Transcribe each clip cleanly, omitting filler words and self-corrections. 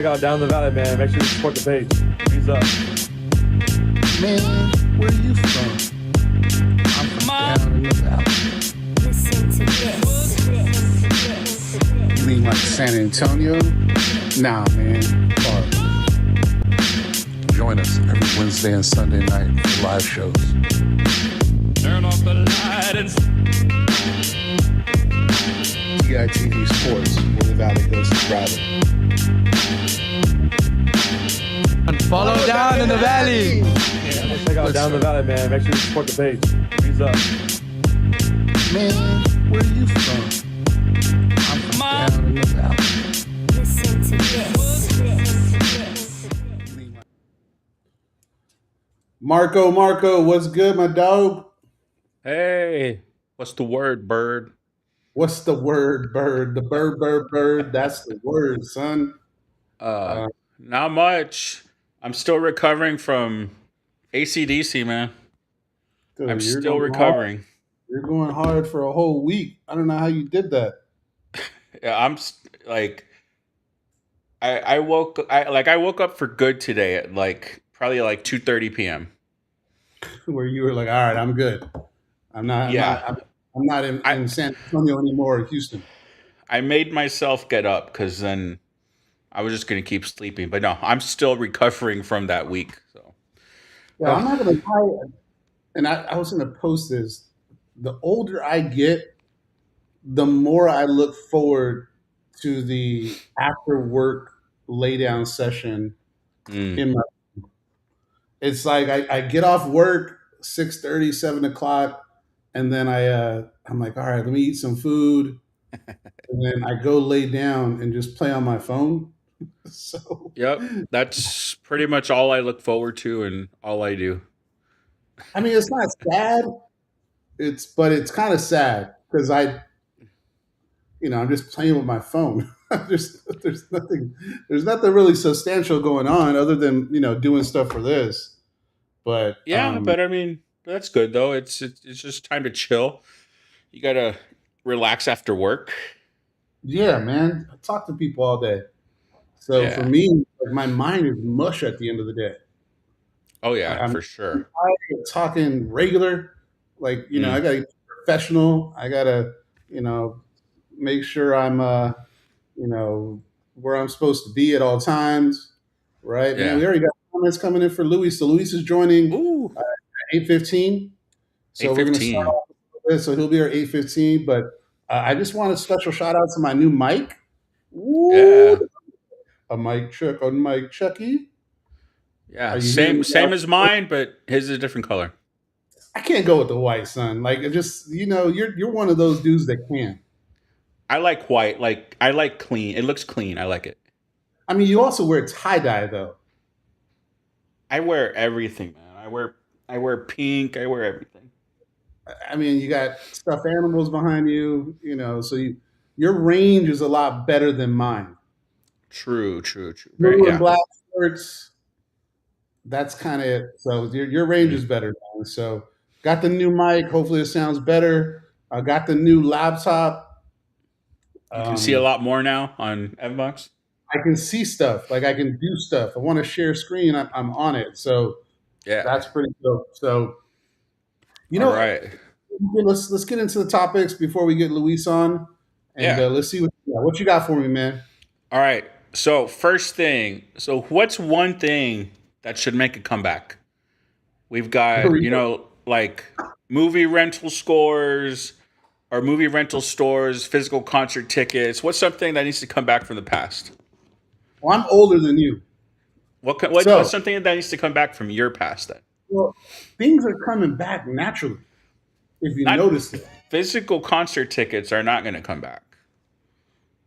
Check out Down the Valley, man. Make sure you support the page. He's up. Man, where you from? I'm from down in the valley. Listen to this. You mean like San Antonio? Nah, man. Far. Join us every Wednesday and Sunday night for live shows. Turn off the light and DITV Sports, where the valley goes to travel. And follow down in the valley. Check out Down the Valley, man. Make sure you support the page. He's up. Man, where you from? I'm from down in the valley. Listen to this. Marco, what's good, my dog? hey, what's the word, bird? What's the word, bird? The bird. That's the word, son. Not much. I'm still recovering from ACDC, man. Dude, I'm you're still going recovering. hard. You're going hard for a whole week. I don't know how you did that. Yeah, like I woke up for good today at probably 2:30 p.m. Where you were like, all right, I'm good. I'm not in San Antonio anymore or Houston. I made myself get up because then I was just gonna keep sleeping. But no, I'm still recovering from that week. So Yeah, I'm not gonna lie. And I was gonna post this. The older I get, the more I look forward to the after work lay down session mm, in my it's like I get off work 6:30, 7 o'clock, and then I'm like, all right, let me eat some food, and then I go lay down and just play on my phone. So yep, that's pretty much all I look forward to and all I do. I mean, it's not sad. But it's kind of sad because I'm just playing with my phone. There's nothing really substantial going on other than doing stuff for this. But Yeah, but I mean that's good though. It's just time to chill. You gotta relax after work. yeah, man, I talk to people all day. So for Yeah. me, like, my mind is mush at the end of the day. Oh yeah, I'm for sure. tired of talking regular, like I Mm, gotta get professional. I gotta make sure I'm where I'm supposed to be at all times. Right, man. We yeah. already got comments coming in for Luis. So Luis is joining Ooh, at 8:15. So we're gonna start 8:15. off with this. So he'll be here at 8:15. But I just want a special shout out to my new mic. Woo! Yeah. A mic check on Mike Chucky. Yeah. Are you hearing me Same now? as mine, but his is a different color. I can't go with the white, son. Like it just you're one of those dudes that can. I like white. Like I like clean. It looks clean. I like it. I mean, you also wear tie dye though. I wear everything, man. I wear pink. I wear everything. I mean, you got stuffed animals behind you. So your range is a lot better than mine. True. Very Blue and yeah. black shirts. That's kind of it. So your range is better, man. So got the new mic. Hopefully, it sounds better. I got the new laptop. You can see a lot more now on Fbox. I can see stuff. Like I can do stuff. I want to share screen. I'm on it. So Yeah. that's pretty cool. So All right. let's get into the topics before we get Luis on, and Yeah. let's see what you got for me, man. All right. So first thing. So what's one thing that should make a comeback? We've got like movie rental scores or movie rental stores, physical concert tickets. What's something that needs to come back from the past? Well, I'm older than you, so What's something that needs to come back from your past then? well, things are coming back naturally. If you Not notice it. physical concert tickets are not going to come back.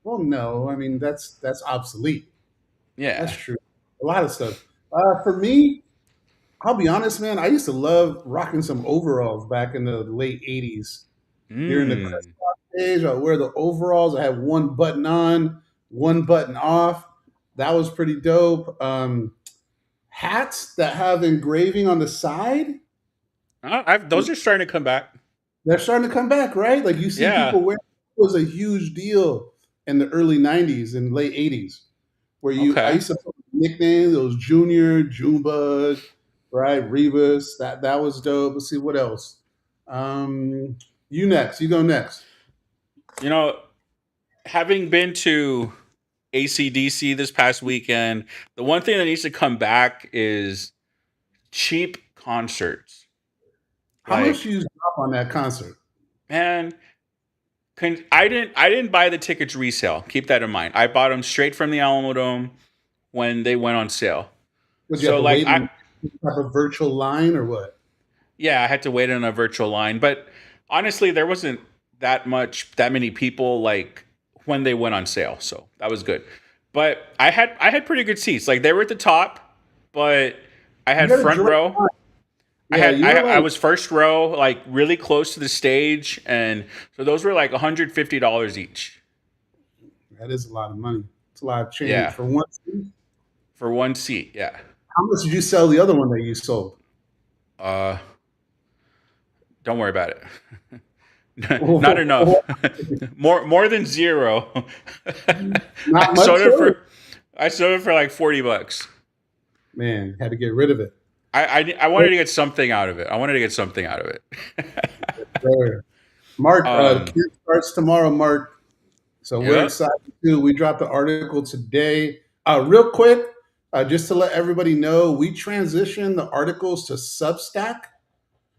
Well, no, I mean that's obsolete. That's Yeah. true. A lot of stuff. For me, I'll be honest, man. I used to love rocking some overalls back in the late '80s. During the crest Mm. stage, I wear the overalls. I have one button on, one button off. That was pretty dope. Hats that have engraving on the side. Those are starting to come back. They're starting to come back, right? Like you see Yeah. people wearing. It was a huge deal in the early '90s and late '80s. where I Okay. used to put nicknames. It was Junior, Junebug, right? Revis. That was dope. Let's see what else. You next. You go next. You know, having been to ACDC this past weekend, the one thing that needs to come back is cheap concerts. How much Like, do you drop on that concert? man, I didn't buy the tickets resale. Keep that in mind. I bought them straight from the Alamo Dome when they went on sale. Would you have So to like wait in a virtual line or what? yeah, I had to wait in a virtual line, but honestly, there wasn't that many people like when they went on sale, so that was good. But I had pretty good seats. Like they were at the top, but I You had got a front direct row. line. I Yeah, had you're I like was first row, like really close to the stage, and so those were like $150 each. that is a lot of money. It's a lot of change Yeah, for one seat. for one seat. Yeah. How much did you sell the other one that you sold? Uh, don't worry about it. Not enough. more than zero. Not I much. sold it for I sold it for like $40. Man, had to get rid of it. I wanted to get something out of it. I wanted to get something out of it. There. Mark, um, camp starts tomorrow, Mark. So we're yeah. excited too. We dropped the article today. Real quick, just to let everybody know, we transitioned the articles to Substack.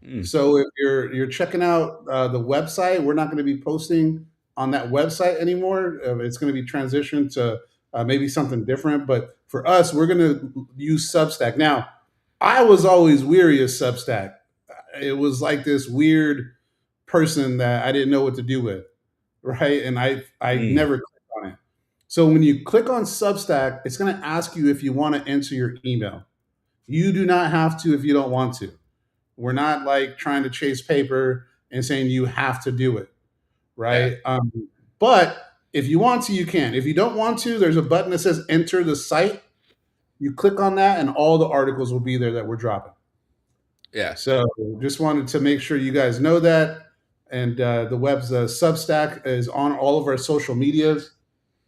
Mm, So if you're checking out the website, we're not going to be posting on that website anymore. It's going to be transitioned to maybe something different. But for us, we're going to use Substack. Now, I was always weary of Substack. It was like this weird person that I didn't know what to do with, right? And I mm, never clicked on it. So when you click on Substack, it's going to ask you if you want to enter your email. You do not have to if you don't want to. We're not like trying to chase paper and saying you have to do it, yeah. right? But if you want to, you can. If you don't want to, there's a button that says enter the site. You click on that, and all the articles will be there that we're dropping. Yeah. So just wanted to make sure you guys know that. And the web's Substack is on all of our social medias.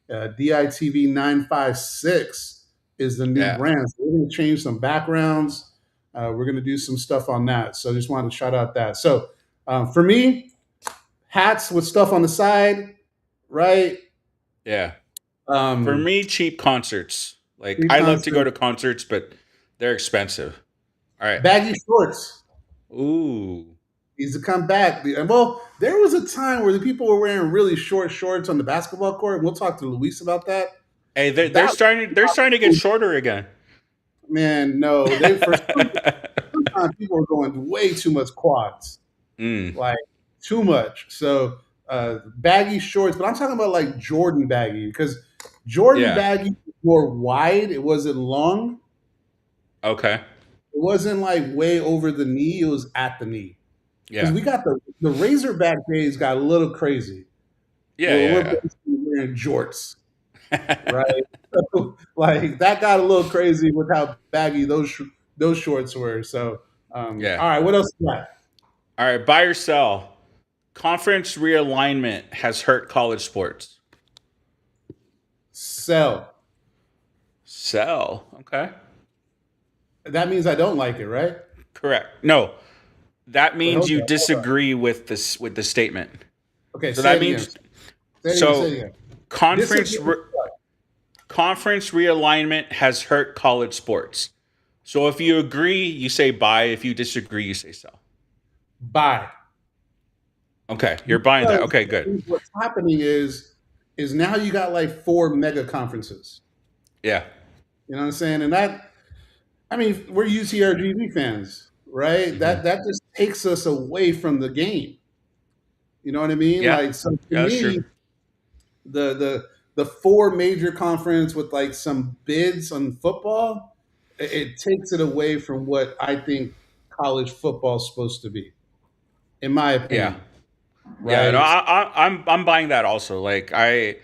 DITV 956 is the new Yeah. brand. So we're going to change some backgrounds. We're going to do some stuff on that. So just wanted to shout out that. So for me, hats with stuff on the side, right? Yeah. For Um, me, cheap concerts. Like Free I love to go concert, to concerts, but they're expensive. All right. baggy shorts Ooh. needs to come back. Well, there was a time where the people were wearing really short shorts on the basketball court. We'll talk to Luis about that. Hey, they're That starting to get shorter again. man, no, they for sometimes people were going way too much quads, Mm, like too much. So baggy shorts, but I'm talking about like Jordan baggy because Jordan yeah. baggy was more wide. It wasn't long. Okay. It wasn't like way over the knee. It was at the knee. Because Yeah. we got the Razorback days got a little crazy. Yeah. Where we're Yeah. basically wearing jorts, Yeah. right? So, like that got a little crazy with how baggy those shorts were. So, Yeah. all right, what else you got? All right. Buy or sell. Conference realignment has hurt college sports. Sell. Sell. Okay. That means I don't like it, right? Correct. No, that Wait, means hold you on, hold on. disagree with this with the statement. Okay, So say that it again. means Say it again. Say so it again. conference Disagree with re- what? conference realignment has hurt college sports. So if you agree, you say buy. If you disagree, you say sell. Buy. Okay, you're buying that. Because Okay, good. what's happening is now you got like 4 mega conferences. Yeah. You know what I'm saying? And that, I mean, we're UTRGV fans, right? Hmm. That just takes us away from the game. You know what I mean? Yeah. Like, so to Yeah, that's true. me, the 4 major conference with like some bids on football, it takes it away from what I think college football is supposed to be, in my Yeah. opinion. Yeah. No, Right? I'm buying that also. Like I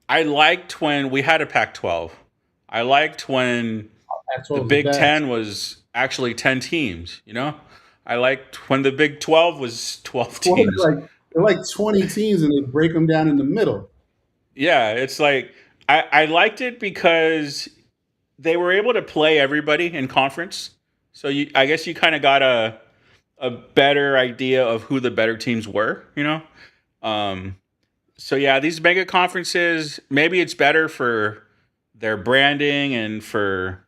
liked when we had a Pac-12. I liked when That's the what was the Big best. Ten was actually 10 teams. You know, I liked when the Big 12 was 12 Well, teams. they're like 20 teams and they break them down in the middle. Yeah, it's like I liked it because they were able to play everybody in conference. So I guess you kind of got a better idea of who the better teams were, you know? So yeah, these mega conferences, maybe it's better for their branding and for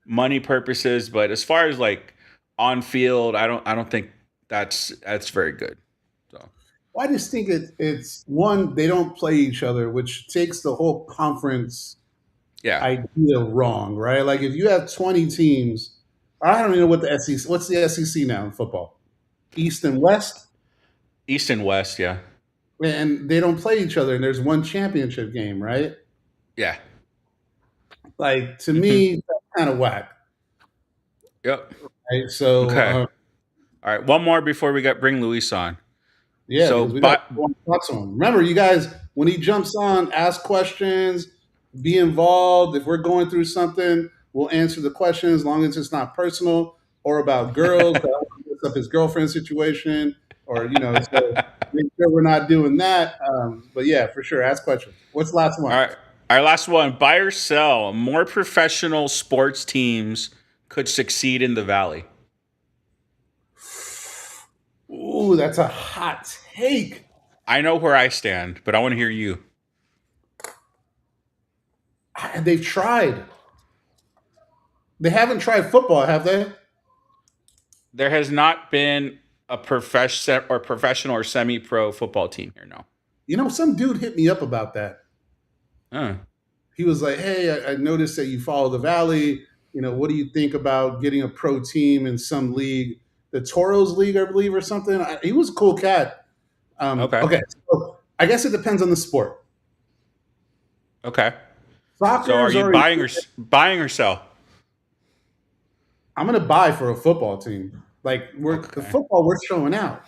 money purposes, but as far as like on field, I don't think that's very good. So Well, I just think it's one, they don't play each other, which takes the whole conference yeah, idea wrong, right? Like if you have 20 teams, I don't even know what the SEC, what's the SEC now in football? East and West, East and West, yeah, and they don't play each other, and there's one championship game, right? yeah, Like to me, that's kind of whack, yep. right? So, Okay, all right. One more before we bring Luis on. yeah, So, because we got to talk to him. Remember, you guys, when he jumps on, ask questions, be involved. If we're going through something, we'll answer the question as long as it's not personal or about girls. Mess up his girlfriend situation, or so make sure we're not doing that. But yeah, for sure, ask questions. What's the last one? all right, our last one: buy or sell. More professional sports teams could succeed in the Valley. Ooh, that's a hot take. I know where I stand, but I want to hear you. They've tried. They haven't tried football, have they? There has not been a professional or semi-pro football team here. No. Some dude hit me up about that. Huh. He was like, "Hey, I noticed that you follow the Valley. What do you think about getting a pro team in some league, the Toros League, I believe, or something?" He was a cool cat. Okay. So I guess it depends on the sport. Okay. Soccer. So are you buying or sell? I'm gonna buy for a football team. Like the football, we're showing out.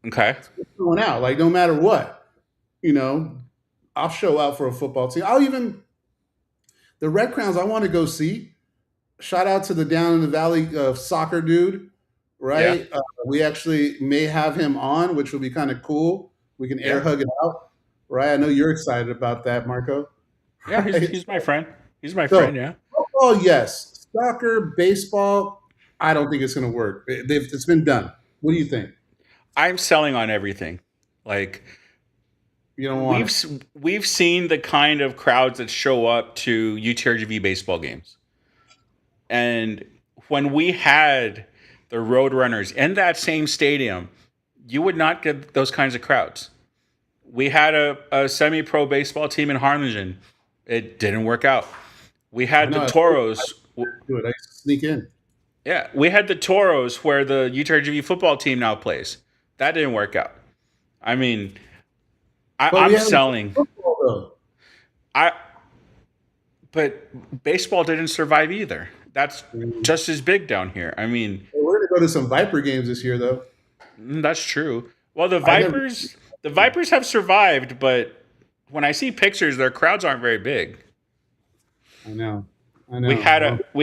Okay. We're showing out. Like no matter what, I'll show out for a football team. The Red Crowns. I want to go see. Shout out to the Down in the Valley soccer dude, right? Yeah. We actually may have him on, which will be kind of cool. We can air hug it out, right? I know you're excited about that, Marco. Yeah, he's my friend. He's my friend, yeah. Football, yes. Soccer, baseball, I don't think it's going to work. It's been done. What do you think? I'm selling on everything. Like You don't want we've seen the kind of crowds that show up to UTRGV baseball games. And when we had the Roadrunners in that same stadium, you would not get those kinds of crowds. We had a semi-pro baseball team in Harlingen. It didn't work out. We had the Toros. I used to sneak in. Yeah, we had the Toros where the UTRGV football team now plays. That didn't work out. I mean, I'm selling. Football, but baseball didn't survive either. That's just as big down here. I mean, we're gonna go to some Viper games this year, though. That's true. Well, the Vipers have survived, but when I see pictures, their crowds aren't very big. I know. We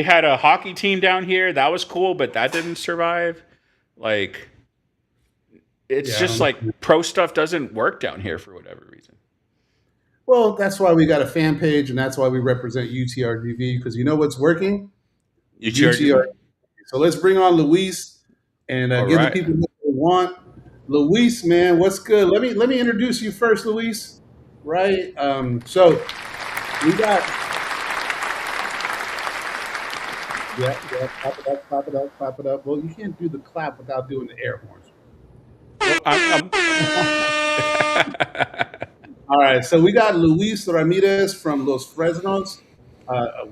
had a hockey team down here that was cool, but that didn't survive. Like, it's just like pro stuff doesn't work down here for whatever reason. Well, that's why we got a fan page, and that's why we represent UTRGV, because you know what's working? UTRGV. So let's bring on Luis and give the people what they want. Luis, man, what's good? Let me introduce you first, Luis. Right? So we got clap it up. Well, you can't do the clap without doing the air horns. All right, so we got Luis Ramirez from Los Fresnos,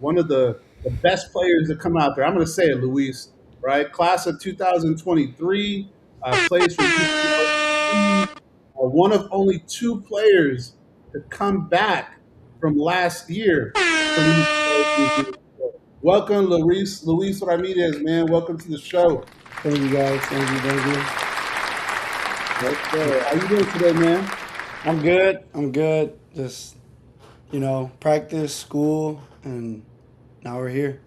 one of the best players to come out there. I'm going to say it, Luis, right? Class of 2023, plays for UTRGV, one of only two players to come back from last year. Welcome, Luis Ramirez, man. Welcome to the show. Thank you, guys. Thank you. How you doing today, man? I'm good. Just, practice, school, and now we're here.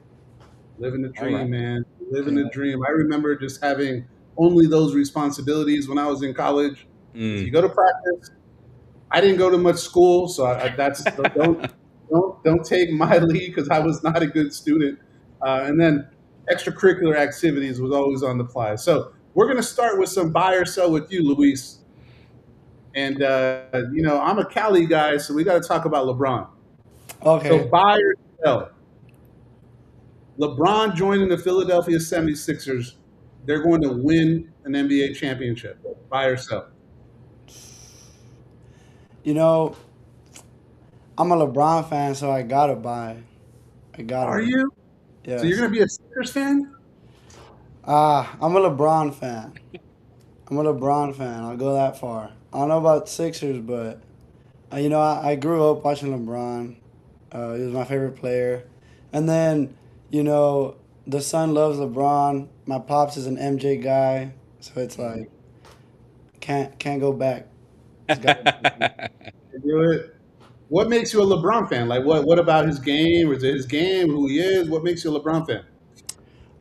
Living the dream, man. Living the dream. I remember just having only those responsibilities when I was in college. You go to practice. I didn't go to much school, so that's don't take my lead because I was not a good student. And then extracurricular activities was always on the fly. So we're going to start with some buy or sell with you, Luis. And I'm a Cali guy, so we got to talk about LeBron. Okay. So buy or sell. LeBron joining the Philadelphia 76ers. They're going to win an NBA championship. Buy or sell. You know, I'm a LeBron fan, so I gotta buy. I gotta. Are you? Yes. So you're going to be a Sixers fan? I'm a LeBron fan. I'm a LeBron fan. I'll go that far. I don't know about Sixers, but I grew up watching LeBron. He was my favorite player, and then the son loves LeBron. My pops is an MJ guy, so it's like can't go back. It's gotta be- Do it. What makes you a LeBron fan? Like what about his game? Is it his game? Who he is? What makes you a LeBron fan?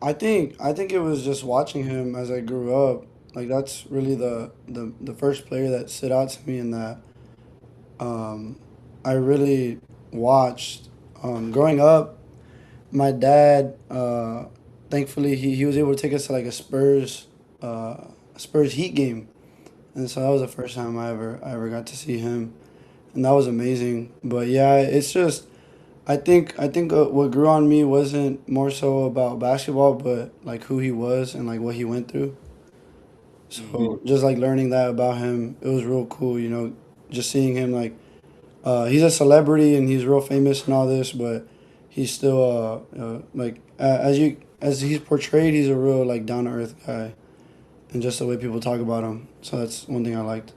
I think it was just watching him as I grew up. Like that's really the first player that stood out to me, and that I really watched. Growing up, my dad, thankfully, he was able to take us to like a Spurs Heat game, and so that was the first time I ever got to see him, and that was amazing. But yeah, it's just I think what grew on me wasn't more so about basketball, but like who he was and like what he went through. So just like learning that about him, it was real cool. Just seeing him like he's a celebrity and he's real famous and all this, but he's still like as he's portrayed, he's a real like down to earth guy, and just the way people talk about him. So that's one thing I liked.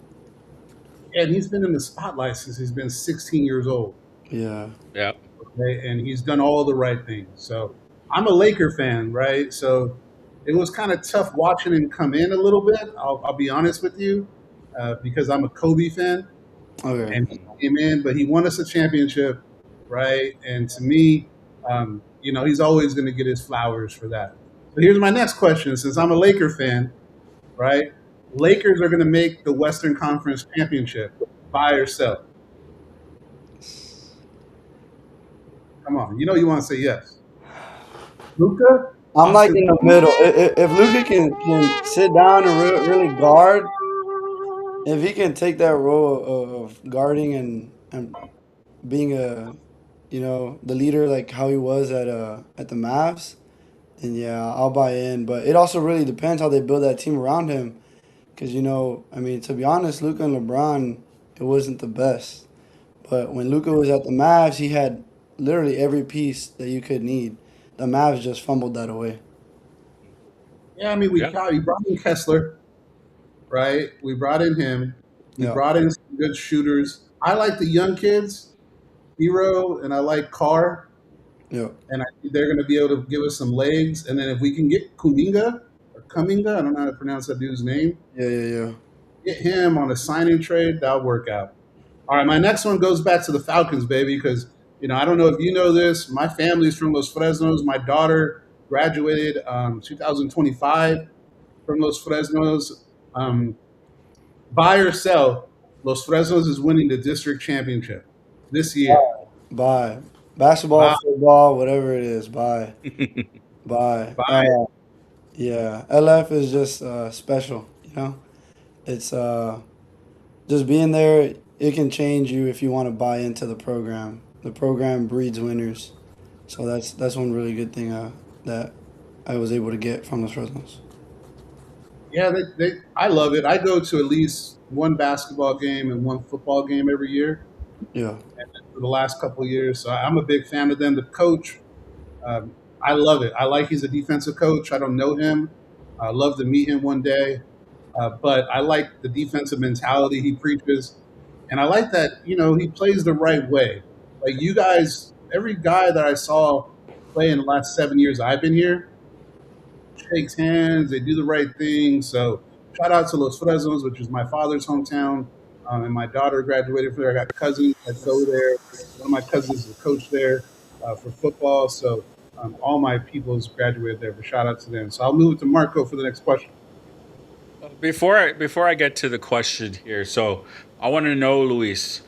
And he's been in the spotlight since he's been 16 years old. Yeah. Yeah. Okay? And he's done all the right things. So I'm a Laker fan, right? So it was kind of tough watching him come in a little bit. I'll be honest with you, because I'm a Kobe fan. Okay. And he came in, but he won us a championship, right? And to me, he's always going to get his flowers for that. So here's my next question. Since I'm a Laker fan, right? Lakers are going to make the Western Conference Championship. Buy or sell? Come on, you want to say yes. Luka? I'm like in the middle. If Luka can sit down and really guard, if he can take that role of guarding and being the leader like how he was at the Mavs, then yeah, I'll buy in. But it also really depends how they build that team around him, because to be honest, Luka and LeBron, it wasn't the best. But when Luka was at the Mavs, he had literally every piece that you could need. The Mavs just fumbled that away. Yeah, we brought in Kessler, right? We brought in him. We Yeah. brought in some good shooters. I like the young kids, Hero, and I like Carr. Yeah. And I think they're going to be able to give us some legs. And then if we can get Kuminga, I don't know how to pronounce that dude's name, Yeah. get him on a signing trade, that'll work out. All right, my next one goes back to the Falcons, baby, because, I don't know if you know this. My family's from Los Fresnos. My daughter graduated 2025 from Los Fresnos. Buy or sell, Los Fresnos is winning the district championship this year. Buy. Basketball, Buy. football, whatever it is, buy. Buy. Buy. Yeah. LF is just special, It's just being there, it can change you if you want to buy into the program. The program breeds winners. So that's one really good thing that I was able to get from the Fresnos. Yeah, I love it. I go to at least one basketball game and one football game every year. Yeah. And for the last couple of years, so I'm a big fan of them. The coach, I love it. I like he's a defensive coach. I don't know him. I'd love to meet him one day. But I like the defensive mentality he preaches. And I like that, he plays the right way. Like you guys, every guy that I saw play in the last 7 years I've been here shakes hands. They do the right thing. So shout out to Los Fresnos, which is my father's hometown. And my daughter graduated from there. I got cousins that go there. One of my cousins is a coach there for football. So all my peoples graduated there. But shout out to them. So I'll move it to Marco for the next question. Before I get to the question here, so I want to know, Luis,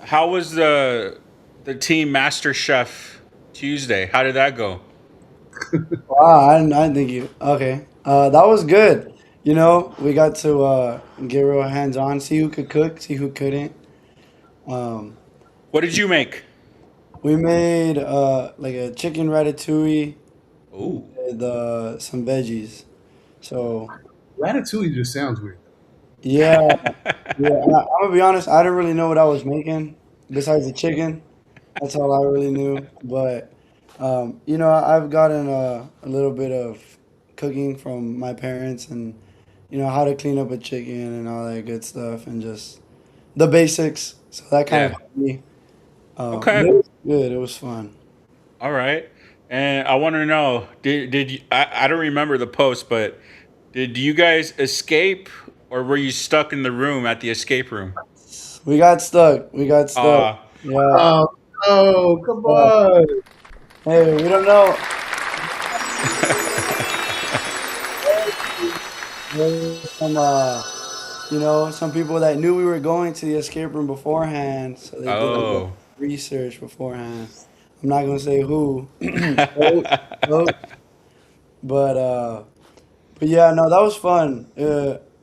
how was the team Master Chef Tuesday? How did that go? Wow, I didn't think you. Okay. That was good. You know, we got to get real hands on, see who could cook, see who couldn't. Um, What did you make? we made like a chicken ratatouille Oh, with some veggies. So Ratatouille just sounds weird. yeah, yeah. I'm gonna be honest. I didn't really know what I was making besides the chicken. That's all I really knew. But you know, I've gotten a little bit of cooking from my parents, and you know how to clean up a chicken and all that good stuff, and just the basics. So that kind of yeah. helped me. But Okay. it was good. It was fun. All right. And I want to know, did you, I don't remember the post, but did you guys escape or were you stuck in the room at the escape room? We got stuck. We got stuck. Uh, Yeah. Oh, oh, come Yeah. on. Hey, we don't know. There's some, you know, some people that knew we were going to the escape room beforehand, so they did a little oh. research beforehand. I'm not gonna say who, Nope, nope. but uh, but yeah, no, that was fun.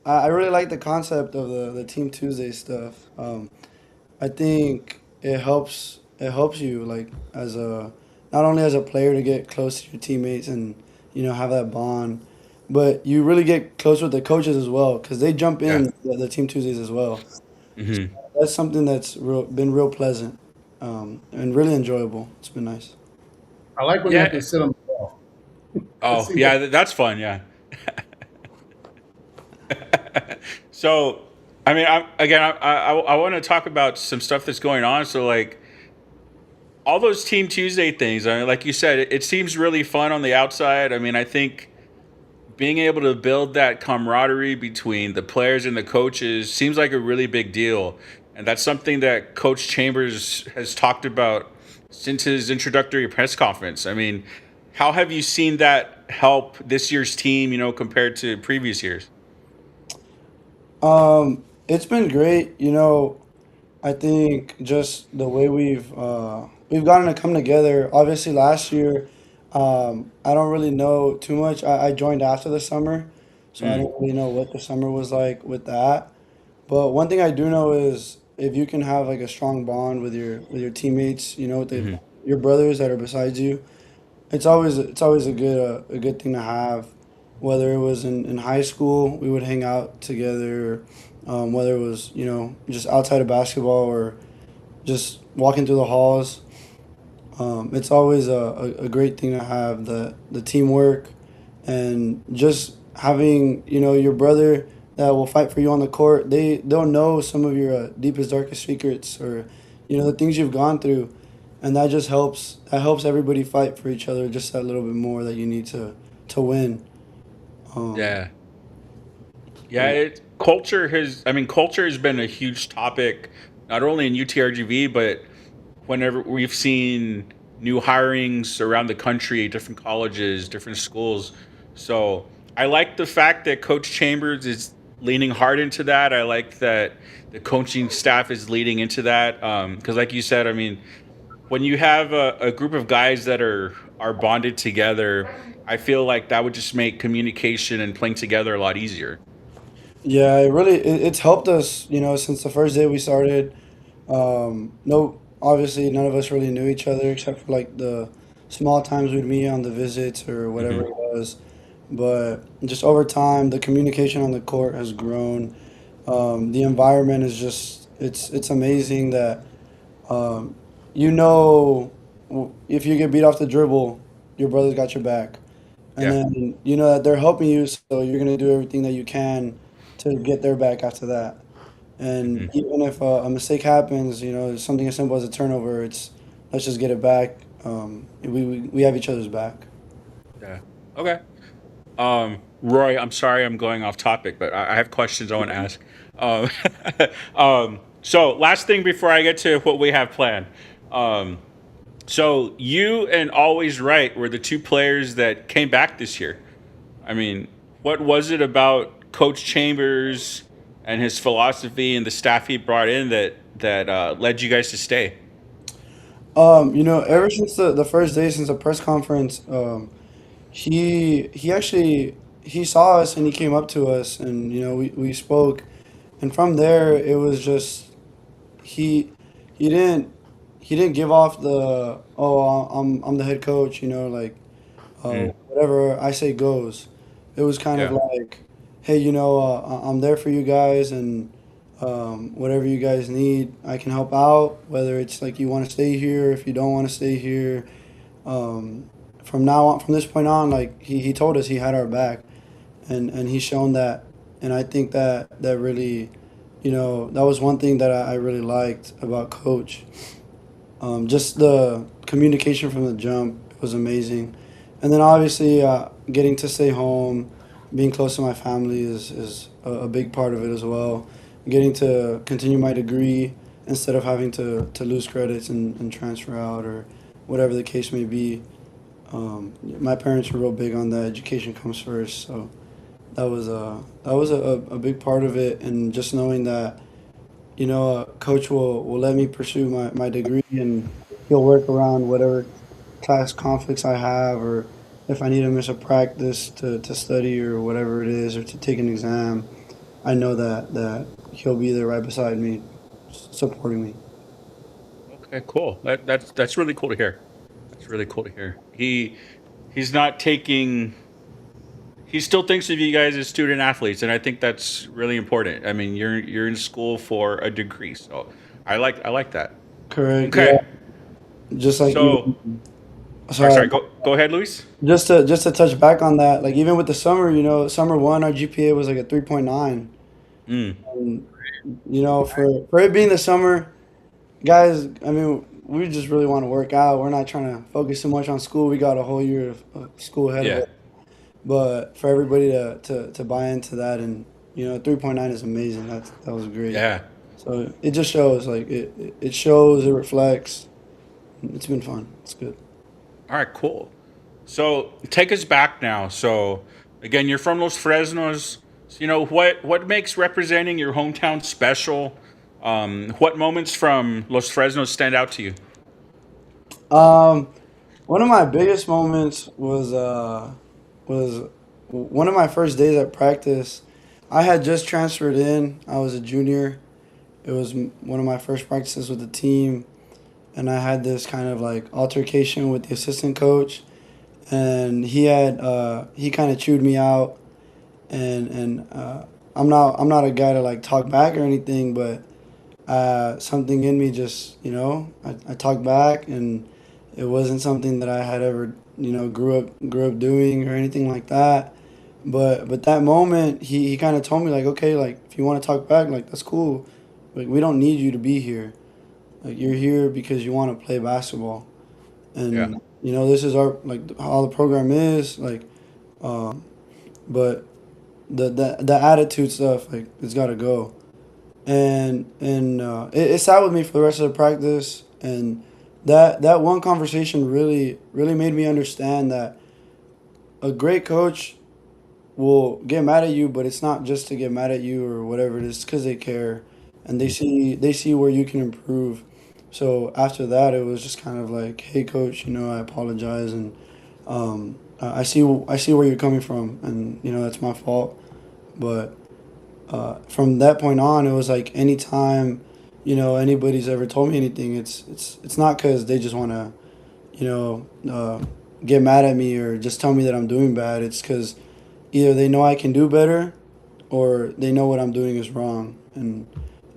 I really like the concept of the Team Tuesday stuff. I think it helps you like as a not only as a player to get close to your teammates and you know have that bond, but you really get close with the coaches as well because they jump Yeah. in the Team Tuesdays as well. Hmm. That's something that's been real pleasant and really enjoyable. It's been nice. I like when you have Yeah. to sit on the ball. Oh, See yeah, that? that's fun. Yeah. So, I mean, I want to talk about some stuff that's going on. So, like, all those Team Tuesday things, I mean, like you said, it seems really fun on the outside. I mean, I think being able to build that camaraderie between the players and the coaches seems like a really big deal. And that's something that Coach Chambers has talked about since his introductory press conference. I mean, how have you seen that help this year's team, compared to previous years? It's been great. You know, I think just the way we've gotten to come together. Obviously, last year, I don't really know too much. I joined after the summer, so I Mm, don't really know what the summer was like with that. But one thing I do know is if you can have like a strong bond with your teammates, you know, with hmm. your brothers that are beside you, it's always a good thing to have. Whether it was in high school, we would hang out together. Whether it was just outside of basketball or just walking through the halls, it's always a great thing to have the teamwork and just having your brother that will fight for you on the court. They'll know some of your deepest darkest secrets or the things you've gone through, and that helps everybody fight for each other just that little bit more that you need to win. Um, Yeah. Yeah, culture has been a huge topic, not only in UTRGV, but whenever we've seen new hirings around the country, different colleges, different schools. So I like the fact that Coach Chambers is leaning hard into that. I like that the coaching staff is leading into that. Because, like you said, I mean, when you have a group of guys that are bonded together, I feel like that would just make communication and playing together a lot easier. Yeah, it's helped us, since the first day we started. No, obviously none of us really knew each other except for like the small times we'd meet on the visits or whatever Hmm. it was. But just over time, the communication on the court has grown. The environment is just it's amazing that um, if you get beat off the dribble, your brother's got your back, and Yeah. then you know that they're helping you, so you're gonna do everything that you can to get their back after that. And Hmm. even if a mistake happens, something as simple as a turnover, it's let's just get it back. We have each other's back. Yeah. Okay. Roy, I'm sorry I'm going off topic, but I have questions I want to ask. Um, so last thing before I get to what we have planned. Um, so you and Always Right were the two players that came back this year. I mean, what was it about Coach Chambers and his philosophy and the staff he brought in that led you guys to stay? Ever since the first day, since the press conference, he actually he saw us and he came up to us and we spoke, and from there it was just he he didn't he didn't give off the, oh, I'm the head coach, like, Mm, whatever I say goes. It was kind of yeah. like, hey, I'm there for you guys, and whatever you guys need, I can help out. Whether it's like you want to stay here, if you don't want to stay here, um, from now on, from this point on, like he told us he had our back, and he's shown that, and I think that really, that was one thing that I really liked about Coach. Just the communication from the jump was amazing, and then obviously getting to stay home, being close to my family is a big part of it as well. Getting to continue my degree instead of having to lose credits and transfer out or whatever the case may be. My parents were real big on that. Education comes first, so that was a big part of it, and just knowing that coach will let me pursue my degree, and he'll work around whatever class conflicts I have, or if I need to miss a practice to study or whatever it is, or to take an exam. I know that he'll be there right beside me, supporting me. Okay, cool. That's really cool to hear. That's really cool to hear. He's not taking. He still thinks of you guys as student athletes, and I think that's really important. I mean, you're in school for a degree, so I like that. Correct. Yeah. Okay, Just like so even, sorry. sorry. Go ahead, Luis. Just to touch back on that, like even with the summer, summer one, our GPA was like a 3.9. Mm, And for it being the summer, guys, I mean, we just really want to work out. We're not trying to focus too much on school. We got a whole year of school ahead of yeah, us. But for everybody to buy into that, and 3.9 is amazing. That was great. yeah. So it just shows, like it shows, it reflects. It's been fun. It's good. All right, cool. So take us back now. So again, you're from Los Fresnos. So, what makes representing your hometown special? What moments from Los Fresnos stand out to you? Um, One of my biggest moments was one of my first days at practice. I had just transferred in. I was a junior. It was one of my first practices with the team, and I had this kind of like altercation with the assistant coach, and he kind of chewed me out, and I'm not a guy to like talk back or anything, but something in me just I talked back, and it wasn't something that I had ever grew up doing or anything like that. But that moment, he kind of told me, like, okay, like if you want to talk back, like that's cool. Like we don't need you to be here. Like you're here because you want to play basketball, Yeah, and this is our like how the program is like. Um, but the attitude stuff, like it's got to go, and it sat with me for the rest of the practice, and that one conversation really made me understand that a great coach will get mad at you, but it's not just to get mad at you or whatever it is, because they care, and they see where you can improve. So after that, it was just kind of like, hey, coach, I apologize, and I see where you're coming from, and that's my fault. But from that point on, it was like anytime anybody's ever told me anything, it's not because they just want to get mad at me or just tell me that I'm doing bad. It's because either they know I can do better, or they know what I'm doing is wrong, and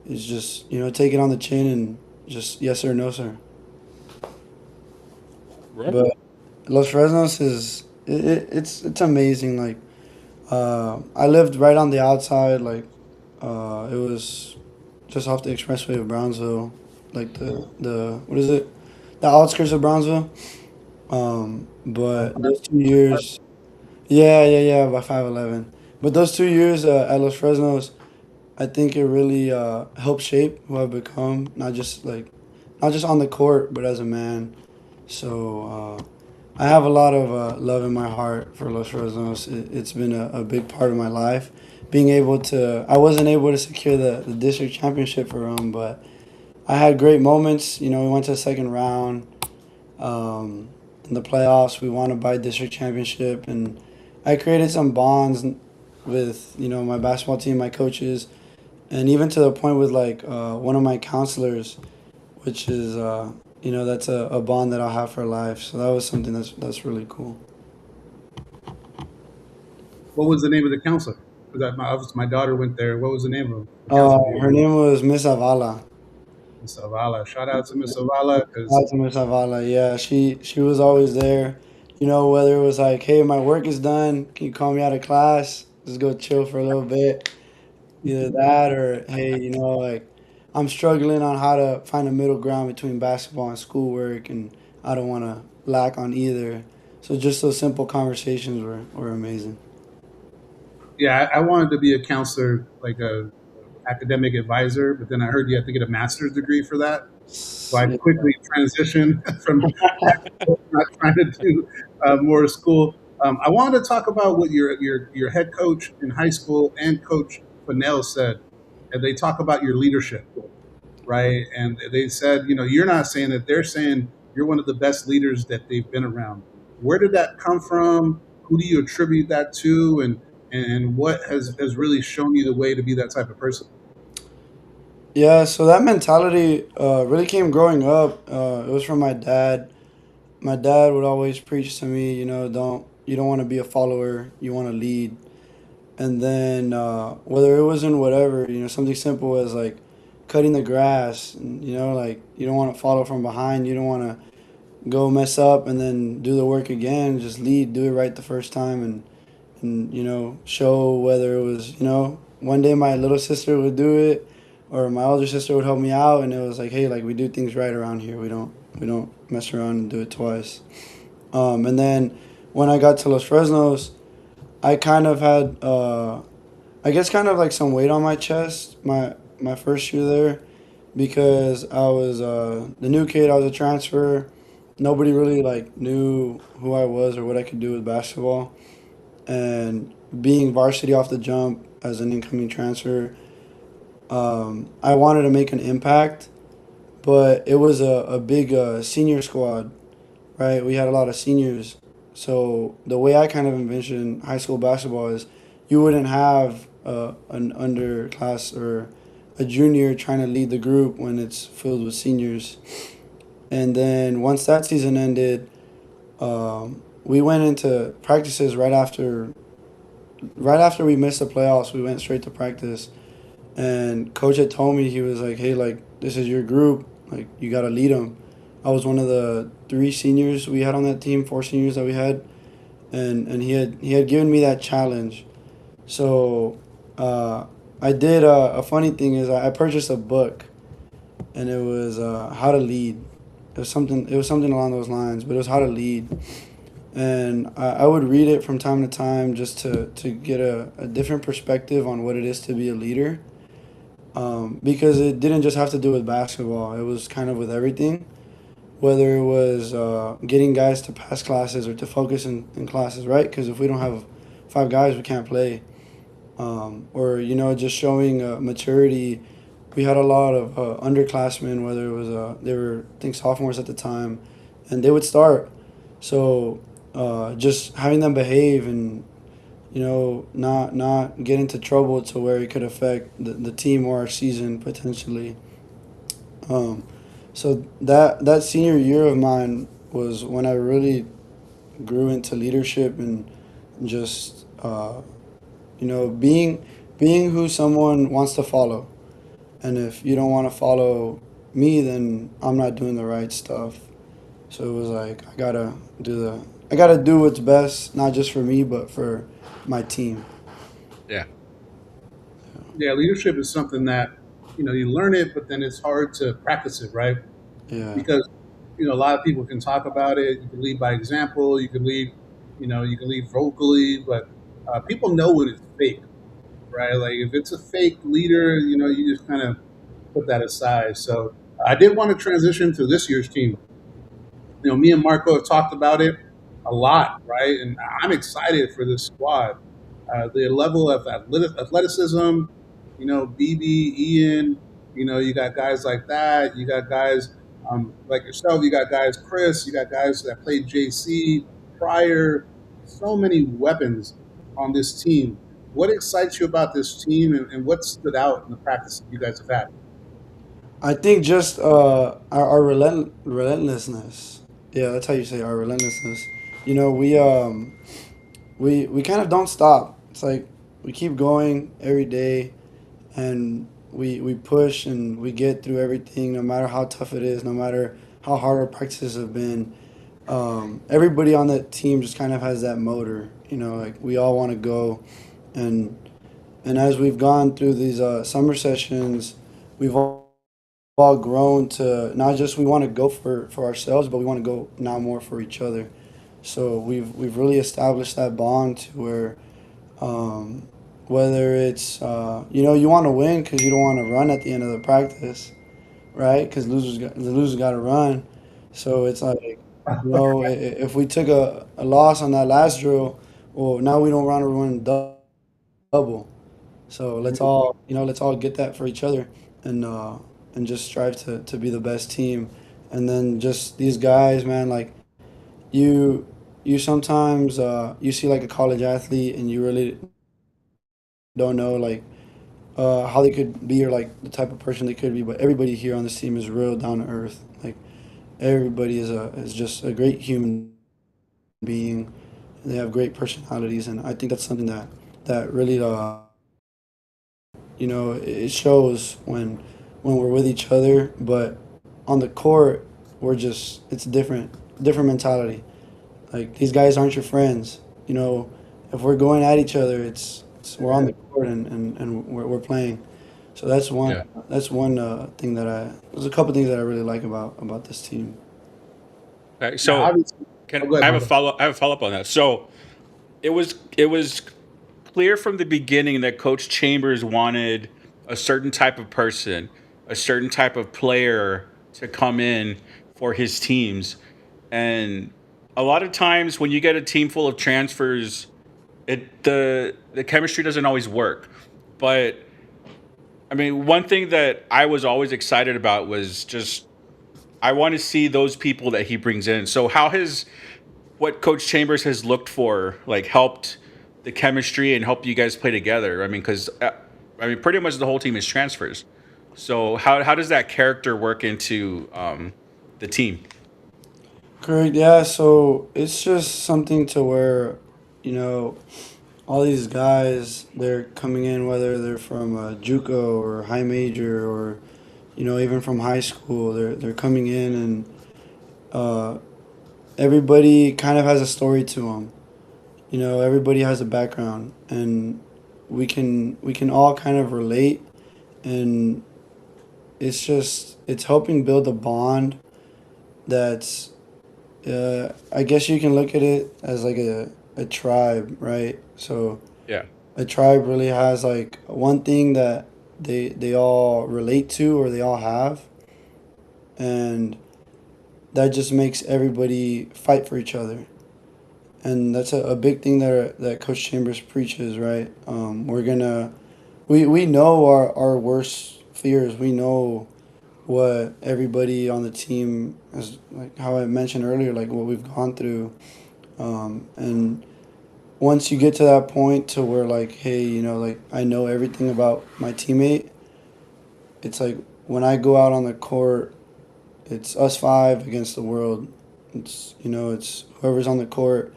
it's just take it on the chin and just yes sir, no sir. right. But Los Fresnos it's amazing. Like I lived right on the outside, like it was just off the expressway of Brownsville, like the what is it, the outskirts of Brownsville. But those 2 years, yeah, by 511. But those 2 years at Los Fresnos, I think it really helped shape who I've become. Not just on the court, but as a man. So I have a lot of love in my heart for Los Fresnos. It's been a big part of my life, being able to, I wasn't able to secure the district championship for him, but I had great moments. You know, we went to the second round. In the playoffs, we won a by district championship, and I created some bonds with, you know, my basketball team, my coaches, and even to the point with like one of my counselors, which is you know, that's a bond that I'll have for life. So that was something that's really cool. What was the name of the counselor? Because my daughter went there. What was the name of the counselor? Her name was Miss Avala. Miss Avala. Shout out to Miss Avala because Shout out to Miss Avala. Yeah, she was always there. You know, whether it was like, hey, my work is done, can you call me out of class? Just go chill for a little bit. Either that or hey, you know, like I'm struggling on how to find a middle ground between basketball and schoolwork, and I don't want to lack on either. So just those simple conversations were amazing. yeah, I wanted to be a counselor, like a academic advisor, but then I heard you have to get a master's degree for that. So I Yeah. quickly transitioned from not trying to do more school. I wanted to talk about what your head coach in high school and Coach Fennell said, and they talk about your leadership, right? And they said, you know, you're not saying that; they're saying you're one of the best leaders that they've been around. Where did that come from? Who do you attribute that to? And what has really shown you the way to be that type of person? Yeah, so that mentality really came growing up. It was from my dad. My dad would always preach to me, you know, you don't want to be a follower, you want to lead. And then whether it was in whatever, you know, something simple as like cutting the grass, and, you know, like you don't want to follow from behind, you don't want to go mess up and then do the work again. Just lead, do it right the first time, and you know, show whether it was, you know, one day my little sister would do it or my older sister would help me out, and it was like, hey, like we do things right around here. We don't mess around and do it twice. And then when I got to Los Fresnos, I kind of had I guess kind of like some weight on my chest my first year there, because I was the new kid. I was a transfer. Nobody really like knew who I was or what I could do with basketball, and being varsity off the jump as an incoming transfer, I wanted to make an impact, but it was a big senior squad, right? We had a lot of seniors. So the way I kind of envision high school basketball is you wouldn't have an underclass or a junior trying to lead the group when it's filled with seniors. And then once that season ended, we went into practices right after we missed the playoffs. We went straight to practice, and coach had told me, he was like, hey, like this is your group, like you got to lead them. I was one of the 3 seniors we had on that team, 4 seniors that we had, and he had given me that challenge. So I did a funny thing is I purchased a book, and it was how to lead. It was something along those lines, but it was how to lead. And I would read it from time to time just to get a different perspective on what it is to be a leader. Because it didn't just have to do with basketball. It was kind of with everything, whether it was getting guys to pass classes or to focus in classes, right? Because if we don't have 5 guys, we can't play. Or, you know, just showing maturity. We had a lot of underclassmen, whether it was, they were, I think, sophomores at the time, and they would start. So just having them behave and, you know, not get into trouble to where it could affect the team or our season potentially. So that senior year of mine was when I really grew into leadership and just you know, being who someone wants to follow. And if you don't want to follow me, then I'm not doing the right stuff. So it was like I gotta do what's best, not just for me but for my team. Yeah. Yeah, leadership is something that, you know, you learn it, but then it's hard to practice it, right? Yeah. Because, you know, a lot of people can talk about it. You can lead by example. You can lead, you know, you can lead vocally, but people know when it's fake, right? Like if it's a fake leader, you know, you just kind of put that aside. So I did want to transition to this year's team. You know, me and Marco have talked about it a lot, right? And I'm excited for this squad. the level of athleticism, BB, Ian, you got guys like that. You got guys like yourself. You got guys, Chris. You got guys that played JC prior. So many weapons on this team. What excites you about this team, and what stood out in the practice that you guys have had? I think just our relentlessness. Yeah, that's how you say our relentlessness. You know, we kind of don't stop. It's like we keep going every day, and we push and we get through everything, no matter how tough it is, no matter how hard our practices have been. Everybody on that team just kind of has that motor. You know, like we all want to go, and as we've gone through these summer sessions, we've all grown to not just we want to go for ourselves, but we want to go now more for each other. So we've really established that bond to where whether it's you want to win because you don't want to run at the end of the practice, right? Because the losers got to run. So it's like if we took a loss on that last drill, well now we don't want to run double. So let's all get that for each other, and just strive to be the best team. And then just these guys, man, like you you sometimes you see like a college athlete and you really don't know like how they could be or like the type of person they could be. But everybody here on this team is real down to earth. Like everybody is just a great human being. They have great personalities, and I think that's something that really it shows when we're with each other. But on the court, it's different mentality. Like these guys aren't your friends. If we're going at each other, we're on the court and we're playing. So Yeah. that's one thing there's a couple things that I really like about this team. Okay, Now, so obviously, can go I ahead, have a brother. follow? I have a follow up on that. So it was clear from the beginning that Coach Chambers wanted a certain type of person, a certain type of player to come in for his teams, and a lot of times when you get a team full of transfers, the chemistry doesn't always work. But I mean, one thing that I was always excited about was just I want to see those people that he brings in. So how has what Coach Chambers has looked for like helped the chemistry and helped you guys play together? I mean, because pretty much the whole team is transfers. So how does that character work into the team? Correct. Yeah. So it's just something to where, you know, all these guys they're coming in whether they're from JUCO or high major or even from high school. They're coming in and uh, everybody kind of has a story to them. Everybody has a background, and we can all kind of relate, and it's helping build a bond that's I guess you can look at it as like a tribe, right? So Yeah. a tribe really has like one thing that they all relate to or they all have, and that just makes everybody fight for each other. And that's a big thing that Coach Chambers preaches, right? We know our worst fears. We know what everybody on the team is, like how I mentioned earlier, like what we've gone through. And once you get to that point to where like, hey, like I know everything about my teammate, it's like when I go out on the court, it's us five against the world. It's whoever's on the court,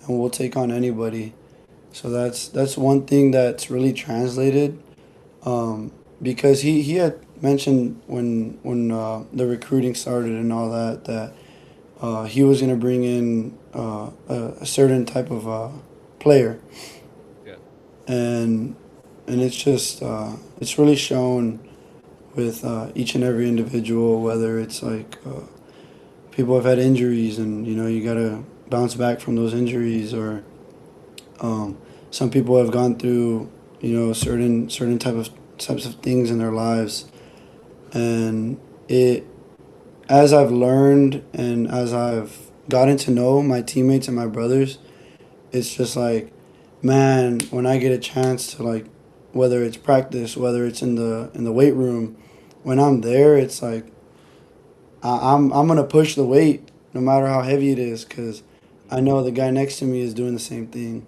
and we'll take on anybody. So that's one thing that's really translated. Because he had mentioned when the recruiting started and all that he was gonna bring in a certain type of player, Yeah. and it's just it's really shown with each and every individual, whether it's like people have had injuries and you gotta bounce back from those injuries, or some people have gone through certain types of things in their lives, and it as I've learned and as I've gotten to know my teammates and my brothers, it's just like man, when I get a chance to like, whether it's practice, whether it's in the weight room, when I'm there, it's like I'm gonna push the weight no matter how heavy it is, because I know the guy next to me is doing the same thing.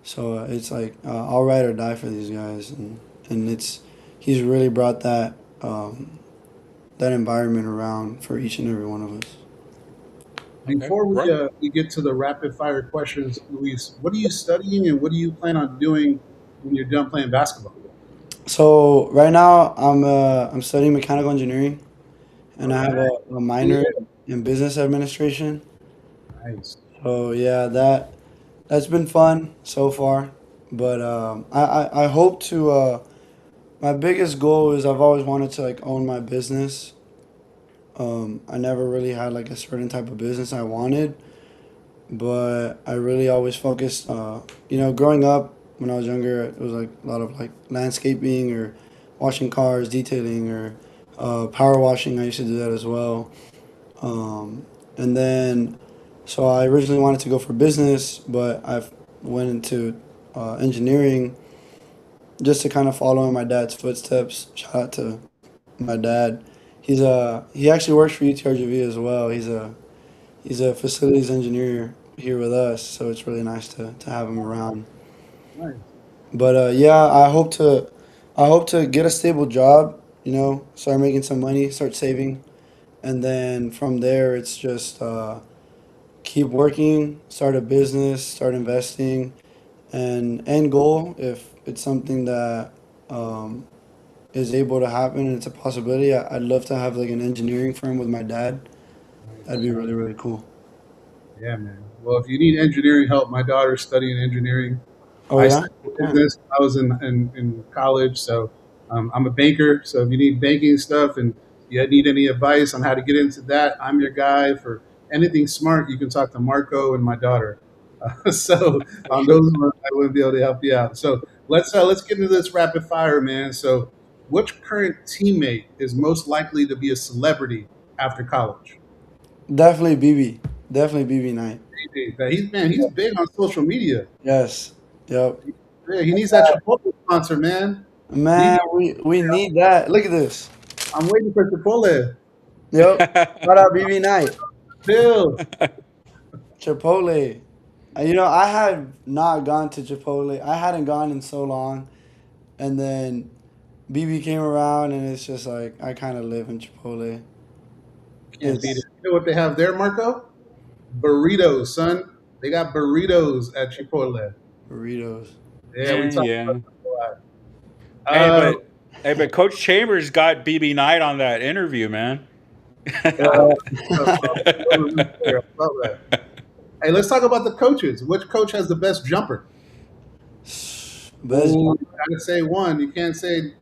So it's like I'll ride or die for these guys, and it's he's really brought that environment around for each and every one of us. Before we get to the rapid fire questions, Luis, what are you studying and what do you plan on doing when you're done playing basketball? So right now I'm studying mechanical engineering, and I have a minor in business administration. Nice. So yeah, that's been fun so far. But I hope to. My biggest goal is I've always wanted to like own my business. I never really had like a certain type of business I wanted, but I really always focused. Growing up when I was younger, it was like a lot of like landscaping or washing cars, detailing, or power washing. I used to do that as well. And then, so I originally wanted to go for business, but I've went into engineering just to kind of follow in my dad's footsteps. Shout out to my dad. He actually works for UTRGV as well. He's a facilities engineer here with us, so it's really nice to have him around. Nice. But yeah, I hope to get a stable job. Start making some money, start saving, and then from there it's just keep working, start a business, start investing, and end goal, if it's something that is able to happen and it's a possibility, I'd love to have like an engineering firm with my dad. That'd be really, really cool. Yeah, man. Well, if you need engineering help, my daughter's studying engineering. Oh I yeah. studied business. I was in college, so I'm a banker. So if you need banking stuff and you need any advice on how to get into that, I'm your guy. For anything smart, you can talk to Marco and my daughter. So on those ones, I wouldn't be able to help you out. So let's get into this rapid fire, man. So, which current teammate is most likely to be a celebrity after college? Definitely BB. Definitely BB Knight. He's big on social media. Yes. Yep. Yeah, he needs that Chipotle sponsor, man. Man, we need that. Look at this. I'm waiting for Chipotle. Yep. Shout out BB Knight. Bill. Chipotle. I had not gone to Chipotle. I hadn't gone in so long, and then BB came around, and it's just like I kind of live in Chipotle. Can't beat It's it. You know what they have there, Marco? Burritos, son. They got burritos at Chipotle. burritos. Yeah, we talked Yeah. about that a lot. Hey, Uh, but Coach Chambers got BB Knight on that interview, man. uh, hey, let's talk about the coaches. Which coach has the best jumper? Best. Ooh, you gotta say one. You can't say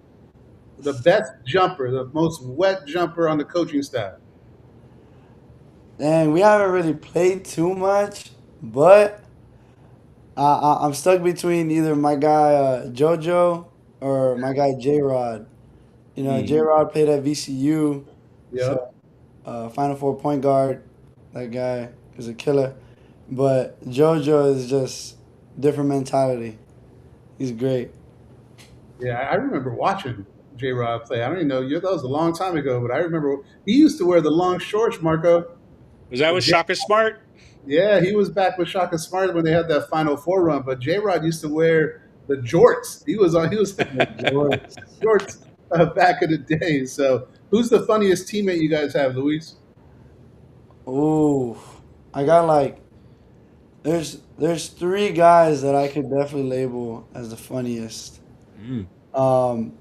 the best jumper, the most wet jumper on the coaching staff. Dang, we haven't really played too much, but I'm stuck between either my guy JoJo or my guy J Rod. J Rod played at VCU, Yeah. so Final Four point guard. That guy is a killer. But JoJo is just different mentality. He's great. Yeah, I remember watching J Rod play. I don't even know that was a long time ago, but I remember he used to wear the long shorts, Marco. Was that with Shaka Smart? Yeah, he was back with Shaka Smart when they had that Final Four run. But J Rod used to wear the jorts. He was Jorts. shorts back in the day. So, who's the funniest teammate you guys have, Luis? Ooh, I got like there's three guys that I could definitely label as the funniest. Mm. Um,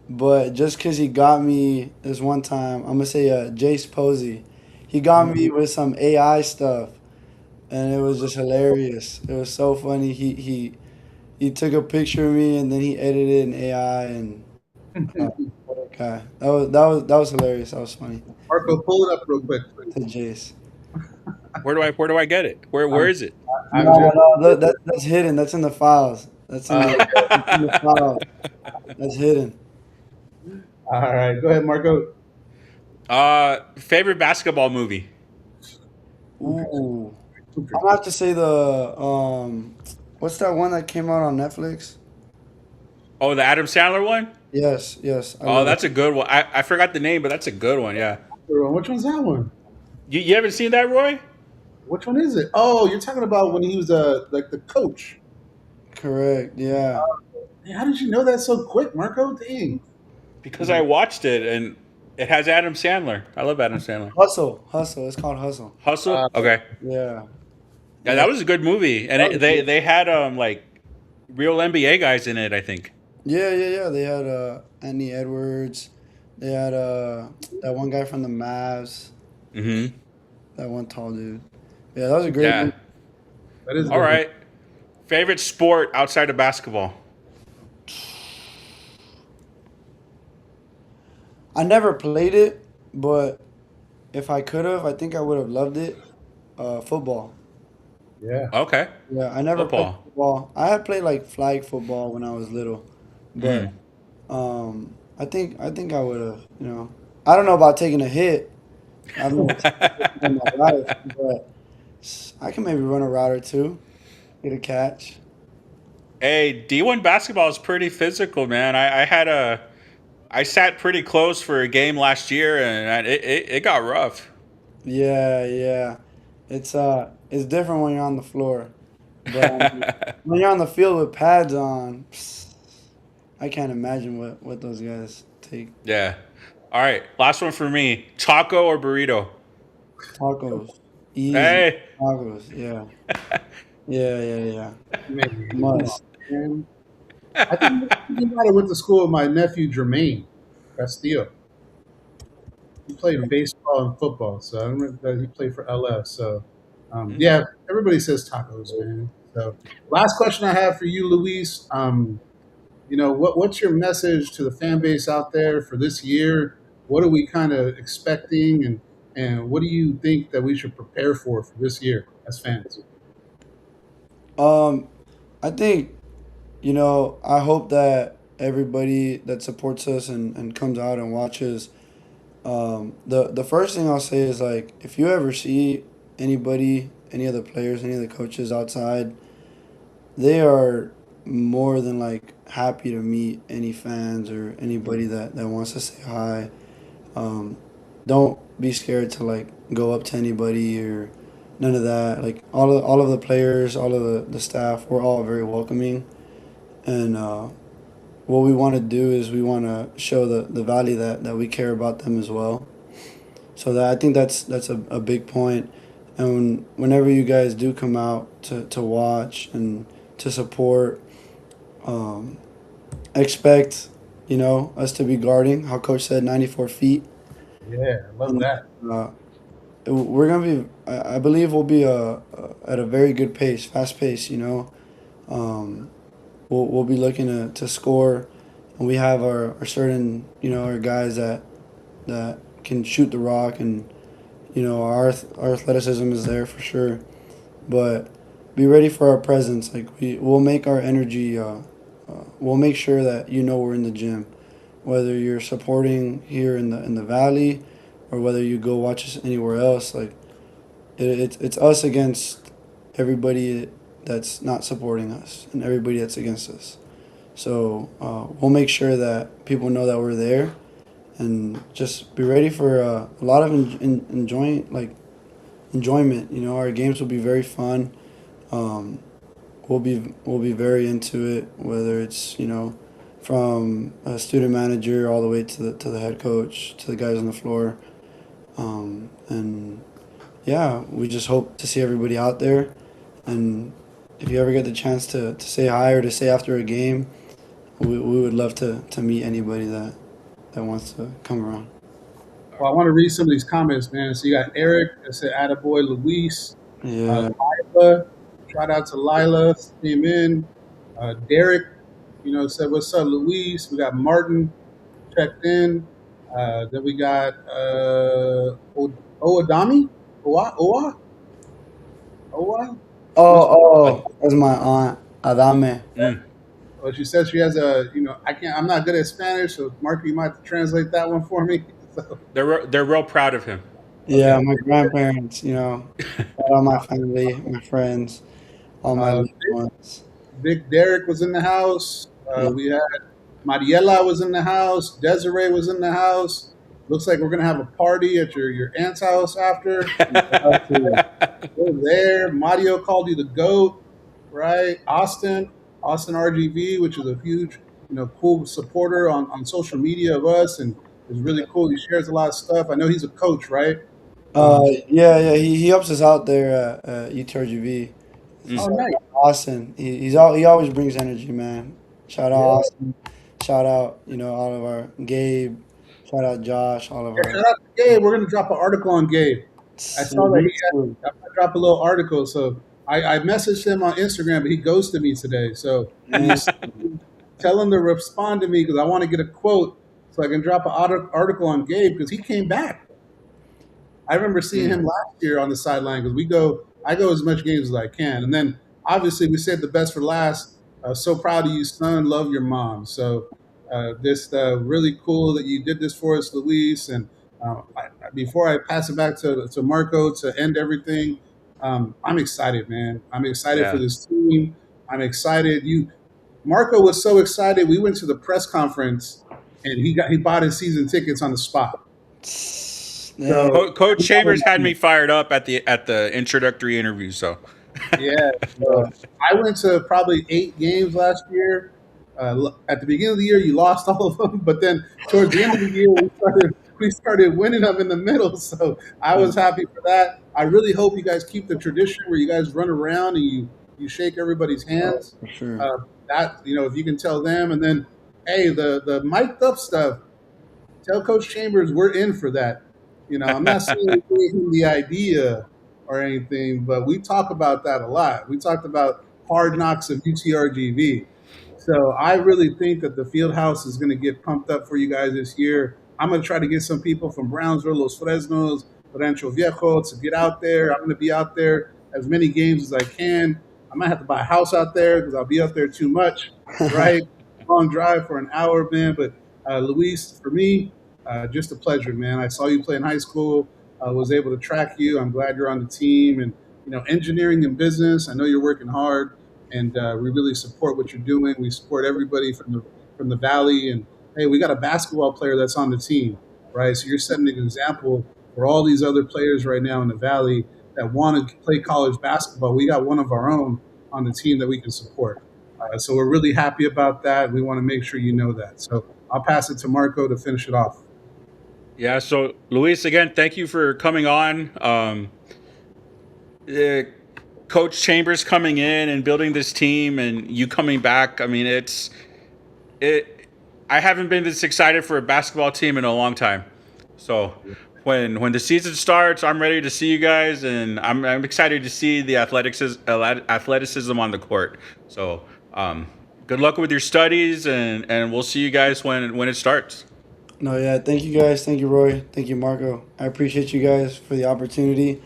but just cause he got me this one time, I'm gonna say Jace Posey. He got me with some AI stuff, and it was just hilarious. It was so funny. He took a picture of me and then he edited in AI, and what a guy. That was hilarious. That was funny. Marco, pull it up real quick. To Jace. Where do I get it? Where is it? That's hidden. That's in the files. That's in the files. That's hidden. All right, go ahead, Marco. Favorite basketball movie? Ooh. I'm gonna have to say the What's that one that came out on Netflix? Oh, the Adam Sandler one? Yes. I Oh, love that's a good one. I forgot the name, but that's a good one. Yeah. Which one's that one? You haven't seen that, Roy? Which one is it? Oh, you're talking about when he was like the coach. it. Correct. Yeah. Hey, how did you know that so quick, Marco? Dang. Because I watched it and it has Adam Sandler. I love Adam Sandler. Hustle. It's called Hustle. Hustle? Okay. Yeah. Yeah, that was a good movie. And they had like real NBA guys in it, I think. Yeah. They had Anthony Edwards. They had that one guy from the Mavs. Mm-hmm. That one tall dude. Yeah, that was a great Yeah. movie. That is All right. Favorite sport outside of basketball? I never played it, but if I could have, I think I would have loved it. Football. Yeah. Okay. Yeah, I never played Football. football. I had played like flag football when I was little, but Mm. I think I would have. I don't know about taking a hit. I've never taken a hit in my life, but I can maybe run a route or two, get a catch. Hey, D1 basketball is pretty physical, man. I sat pretty close for a game last year, and it got rough. Yeah. It's different when you're on the floor, but when you're on the field with pads on, I can't imagine what those guys take. Yeah. All right, last one for me: taco or burrito? Tacos, easy Hey. tacos. Yeah. Yeah. Man, Must. man. I think I went to school with my nephew Jermaine Castillo. He played baseball and football, so I remember that he played for LS. So, yeah, everybody says tacos, man. So, last question I have for you, Luis. What's your message to the fan base out there for this year? What are we kind of expecting, and what do you think that we should prepare for this year as fans? I think, I hope that everybody that supports us and comes out and watches. The first thing I'll say is, like, if you ever see anybody, any of the players, any of the coaches outside, they are more than like happy to meet any fans or anybody that wants to say hi. Don't be scared to like go up to anybody or none of that. Like all of the players, all of the staff, we're all very welcoming, and what we want to do is we want to show the value that we care about them as well. So that I think that's a big point. And whenever you guys do come out to watch and to support, expect, us to be guarding, how Coach said, 94 feet. Yeah, I love that. We're going to be, I believe we'll be at a very good pace, fast pace, We'll be looking to score, and we have our certain, our guys that can shoot the rock, and, our athleticism is there for sure. But be ready for our presence. Like we'll make our energy, we'll make sure that we're in the gym, whether you're supporting here in the valley, or whether you go watch us anywhere else. Like it's us against everybody that's not supporting us and everybody that's against us. So we'll make sure that people know that we're there, and just be ready for a lot of enjoyment. Our games will be very fun. We'll be very into it, whether it's from a student manager all the way to the head coach, to the guys on the floor, and yeah, we just hope to see everybody out there. And if you ever get the chance to say hi or to say after a game, we would love to meet anybody that wants to come around. Well, I want to read some of these comments, man. So you got Eric that said, "Attaboy, Luis." Yeah. Lila, shout out to Lila, came in. Derek, said, "What's up, Luis?" We got Martin checked in. Then we got Oadami, Oa. That's my aunt, Adame. Well, she says she has I'm not good at Spanish, so Mark, you might have to translate that one for me. So, They're real proud of him. Yeah, my grandparents, all my family, my friends, all my loved ones. Vic Derrick was in the house. We had Mariela was in the house. Desiree was in the house. Looks like we're gonna have a party at your aunt's house after. We're there. Mario called you the GOAT, right? Austin RGV, which is a huge, cool supporter on social media of us, and is really cool. He shares a lot of stuff. I know he's a coach, right? Yeah, he helps us out there at UTRGV. Oh, So, nice. Austin, he always brings energy, man. Shout out Austin. Shout out, all of our Gabe. Shout out Josh. All of Yeah, our. shout out to Gabe. We're gonna drop an article on Gabe. I saw that I'm gonna drop a little article. So I messaged him on Instagram, but he ghosted me today. So Yes. tell him to respond to me because I want to get a quote so I can drop an article on Gabe because he came back. I remember seeing him last year on the sideline because I go as much games as I can, and then obviously we saved the best for last. So proud of you, son. Love your mom. So this really cool that you did this for us, Luis. And before I pass it back to Marco to end everything, I'm excited, man. I'm excited for Yeah. this team. I'm excited. Marco was so excited. We went to the press conference and he bought his season tickets on the spot. Yeah. Coach Chambers had me fired up at the introductory interview. So Yeah, so I went to probably 8 games last year. At the beginning of the year, you lost all of them, but then towards the end of the year, we started winning them in the middle. So I was happy for that. I really hope you guys keep the tradition where you guys run around and you shake everybody's hands. For sure. That if you can tell them, and then hey, the mic'd up stuff. Tell Coach Chambers we're in for that. I'm not saying we gave him the idea or anything, but we talk about that a lot. We talked about hard knocks of UTRGV. So I really think that the field house is going to get pumped up for you guys this year. I'm going to try to get some people from Brownsville, Los Fresnos, Rancho Viejo to get out there. I'm going to be out there as many games as I can. I might have to buy a house out there because I'll be out there too much, right? Long drive for an hour, man. But Luis, for me, just a pleasure, man. I saw you play in high school. I was able to track you. I'm glad you're on the team. And, engineering and business, I know you're working hard, and we really support what you're doing. We support everybody from the Valley. And, hey, we got a basketball player that's on the team, right? So you're setting an example for all these other players right now in the Valley that want to play college basketball. We got one of our own on the team that we can support. So we're really happy about that. We want to make sure you know that. So I'll pass it to Marco to finish it off. yeah. So Luis, again, thank you for coming on. Coach Chambers coming in and building this team, and you coming back. I mean, I haven't been this excited for a basketball team in a long time. So when the season starts, I'm ready to see you guys, and I'm excited to see the athleticism on the court. So good luck with your studies, and we'll see you guys when it starts. No, yeah. Thank you guys. Thank you, Roy. Thank you, Marco. I appreciate you guys for the opportunity.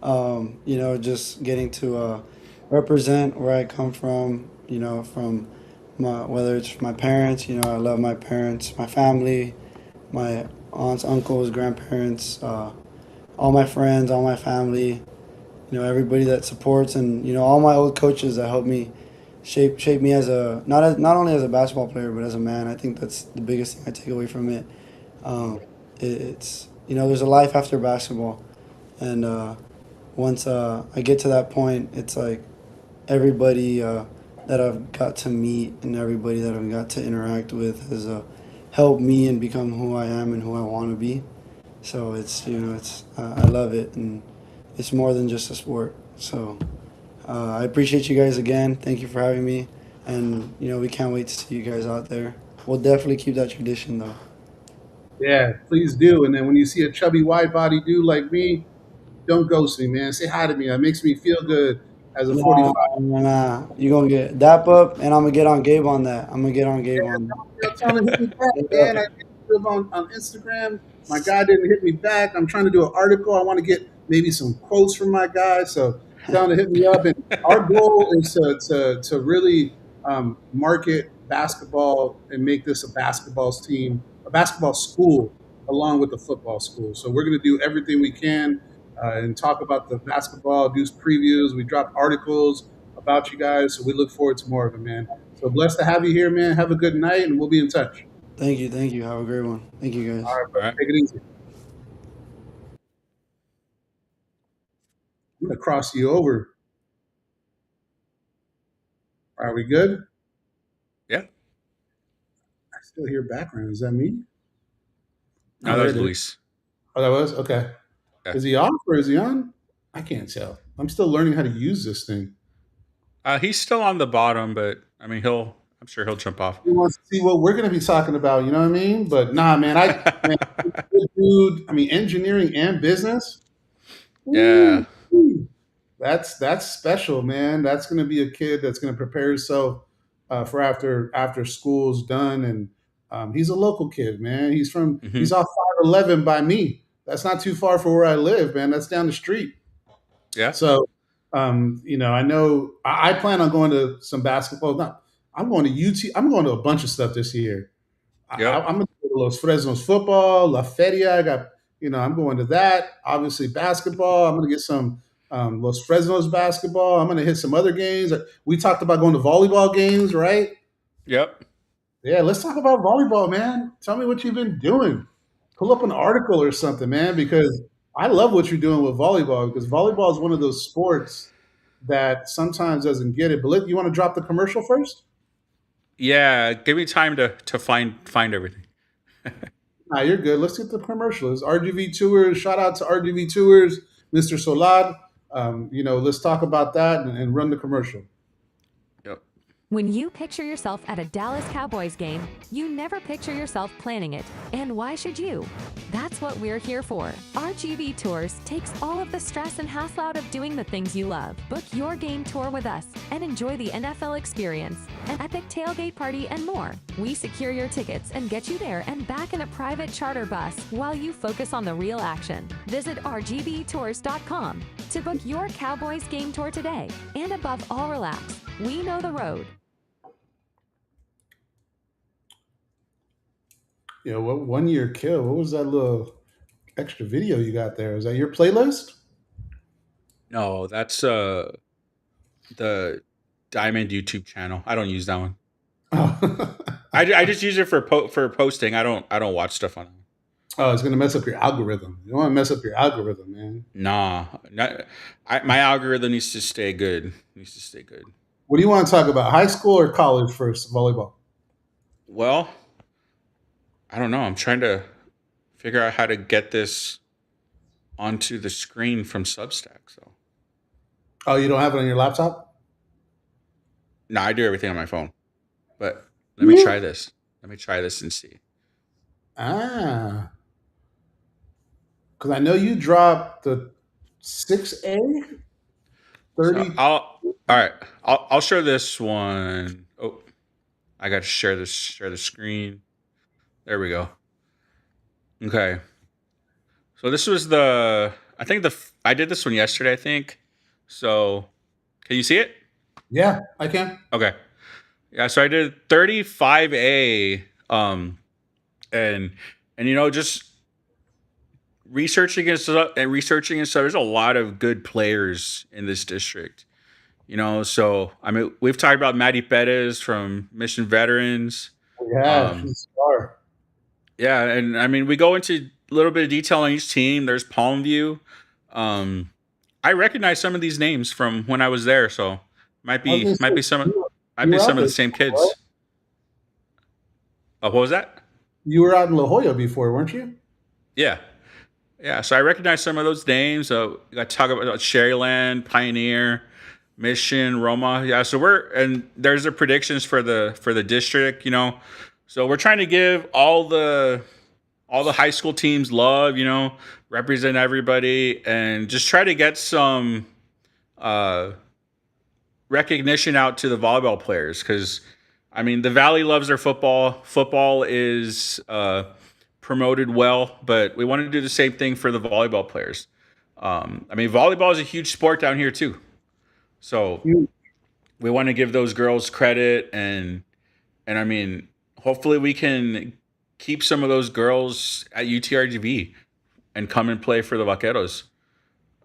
Just getting to represent where I come from. From whether it's my parents. I love my parents, my family, my aunts, uncles, grandparents, all my friends, all my family. Everybody that supports, and all my old coaches that helped me shape me as not only as a basketball player but as a man. I think that's the biggest thing I take away from it. It's there's a life after basketball, and once I get to that point, it's like everybody that I've got to meet and everybody that I've got to interact with has helped me and become who I am and who I want to be. So it's I love it, and it's more than just a sport. So I appreciate you guys again. Thank you for having me, and we can't wait to see you guys out there. We'll definitely keep that tradition though. Yeah, please do. And then when you see a chubby, wide body dude like me, don't ghost me, man. Say hi to me. That makes me feel good as a 45. Nah, you gonna get dap up, and I'm gonna get on Gabe on that. I'm gonna get on Gabe on that. I'm trying to hit me back, man. I hit him on Instagram. My guy didn't hit me back. I'm trying to do an article. I want to get maybe some quotes from my guy. So tell him to hit me up. And our goal is to really market basketball and make this a basketball team, a basketball school, along with the football school. So we're going to do everything we can and talk about the basketball, do previews. We drop articles about you guys. So we look forward to more of it, man. So blessed to have you here, man. Have a good night, and we'll be in touch. Thank you. Thank you. Have a great one. Thank you, All guys. right, All brother. right. Take it easy. I'm gonna cross you over. Are we good? Yeah. I still hear background. Is that me? No, Oh, that there was it is. Luis. Oh, that was okay. Yeah. Is he off or is he on? I can't tell. I'm still learning how to use this thing. He's still on the bottom, but I mean, I'm sure he'll jump off. He wants to see what we're going to be talking about. You know what I mean? But nah, man. Man, good dude. I mean, engineering and business. Yeah. Ooh, that's special, man. That's going to be a kid that's going to prepare himself for after school's done. And he's a local kid, man. He's Hmm. off 511 by me. That's not too far from where I live, man. That's down the street. Yeah. So, I know I plan on going to some basketball. No, I'm going to UT. I'm going to a bunch of stuff this year. Yep. I'm going to go to Los Fresnos football, La Feria. I'm going to that. Obviously, basketball. I'm going to get some Los Fresnos basketball. I'm going to hit some other games. We talked about going to volleyball games, right? Yep. Yeah, let's talk about volleyball, man. Tell me what you've been doing. Pull up an article or something, man, because I love what you're doing with volleyball because volleyball is one of those sports that sometimes doesn't get it. But you want to drop the commercial first? Yeah. Give me time to find everything. Nah, you're good. Let's get the commercial. It's RGV Tours. Shout out to RGV Tours, Mr. Solad. Let's talk about that and run the commercial. Yep. When you picture yourself at a Dallas Cowboys game, you never picture yourself planning it. And why should you? That's what we're here for. RGV Tours takes all of the stress and hassle out of doing the things you love. Book your game tour with us and enjoy the NFL experience, an epic tailgate party, and more. We secure your tickets and get you there and back in a private charter bus while you focus on the real action. Visit rgvtours.com to book your Cowboys game tour today. And above all, relax. We know the road. What 1 year kill? What was that little extra video you got there? Is that your playlist? No, that's the Diamond YouTube channel. I don't use that one. Oh, I just use it for posting. I don't watch stuff on it. oh, it's gonna mess up your algorithm. You don't want to mess up your algorithm, man. Nah, my algorithm needs to stay good. Needs to stay good. What do you want to talk about? High school or college first? Volleyball. Well, I don't know. I'm trying to figure out how to get this onto the screen from Substack. So, Oh, you don't have it on your laptop? no, I do everything on my phone. But let me try this. Let me try this and see. Ah, because I know you dropped the 6A So 30. all right. I'll share this one. Oh, I got to share the screen. There we go. Okay. So this was I did this one yesterday, I think. So can you see it? Yeah, I can. Okay. Yeah, so I did 35A and just researching and stuff. There's a lot of good players in this district. So I mean, we've talked about Maddie Perez from Mission Veterans. Yeah, Um, she's a star. yeah, and I mean, we go into a little bit of detail on each team. There's Palmview. I recognize some of these names from when I was there, so might I was be gonna might say, be some you might you be were some out of there the same before, right? kids. What was that? You were out in La Jolla before, weren't you? Yeah. Yeah, so I recognize some of those names. So you got to talk about Sherryland, Pioneer, Mission, Roma. Yeah, so there's the predictions for the district. So we're trying to give all the high school teams love. Represent everybody, and just try to get some recognition out to the volleyball players because, I mean, the Valley loves their football. Football is promoted well, but we want to do the same thing for the volleyball players. I mean, volleyball is a huge sport down here too, so You, we want to give those girls credit, and I mean, hopefully we can keep some of those girls at UTRGV and come and play for the Vaqueros. is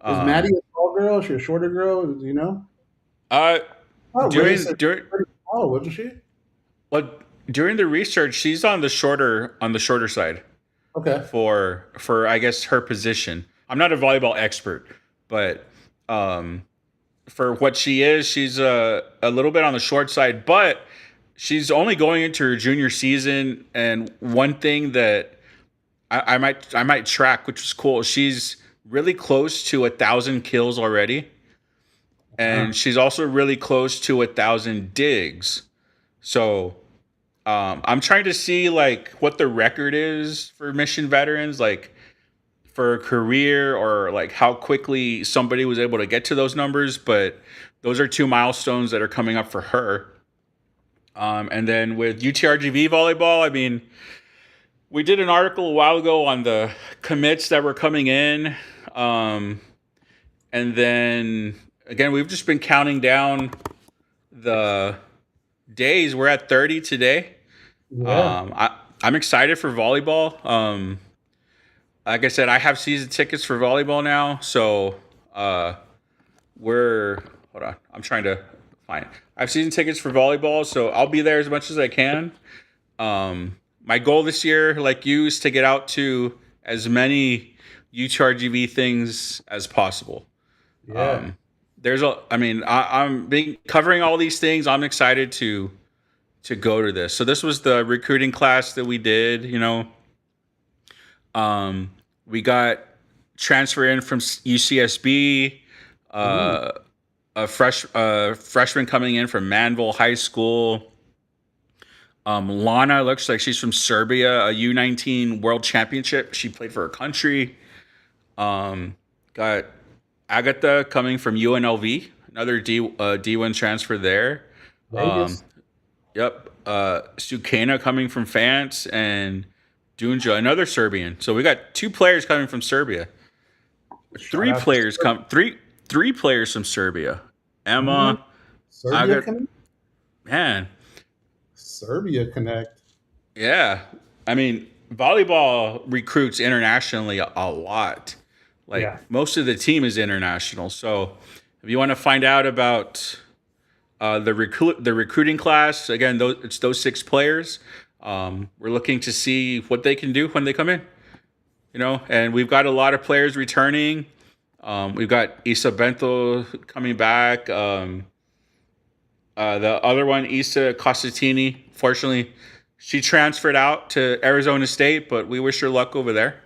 Maddie Um, a tall girl? Is she a shorter girl? Do you know? uh, Oh, Ray during said during pretty tall, wasn't she? well, during the research, she's on the shorter side Okay. for I guess her position. I'm not a volleyball expert, but um, for what she is, she's a little bit on the short side, but she's only going into her junior season. And one thing that I might track, which is cool, she's really close to 1,000 kills already, and she's also really close to 1,000 digs. So I'm trying to see like what the record is for mission veterans, like for a career, or like how quickly somebody was able to get to those numbers. But those are two milestones that are coming up for her. And then with UTRGV volleyball, I mean, we did an article a while ago on the commits that were coming in. And then again, we've just been counting down the days. We're at 30 today. Yeah. I'm excited for volleyball. Like I said, I have season tickets for volleyball now. So hold on. I'm trying to find it. I have season tickets for volleyball, so I'll be there as much as I can. My goal this year, like you, is to get out to as many UTRGV things as possible. Yeah. I'm covering all these things. I'm excited to go to this. So this was the recruiting class that we did. We got transfer in from UCSB, a freshman coming in from Manville High School. Lana looks like she's from Serbia, a U19 World Championship. She played for her country. Got Agatha coming from UNLV, another D1 transfer there. Yep. Sukena coming from France, and Dunja, another Serbian. So we got 2 players coming from Serbia. Three players from Serbia. Emma, Serbia Connect? Man. Serbia Connect. Yeah. I mean, volleyball recruits internationally a lot. Most of the team is international. So if you want to find out about the recruiting class, again, it's those 6 players. We're looking to see what they can do when they come in. And we've got a lot of players returning. We've got Isa Bento coming back. The other one, Isa Costatini, fortunately, she transferred out to Arizona State, but we wish her luck over there.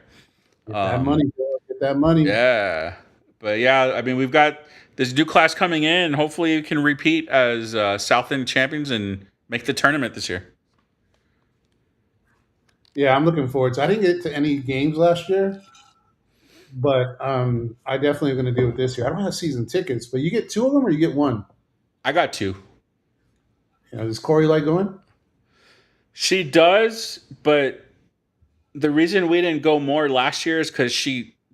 Get that money, bro. Get that money. Yeah. But yeah, I mean, we've got this new class coming in. Hopefully we can repeat as South End champions and make the tournament this year. Yeah, I'm looking forward to it. I didn't get to any games last year, but I definitely am going to do it this year. I don't have season tickets, but you get 2 of them or you get 1? I got 2. Does Corey like going? She does, but the reason we didn't go more last year is because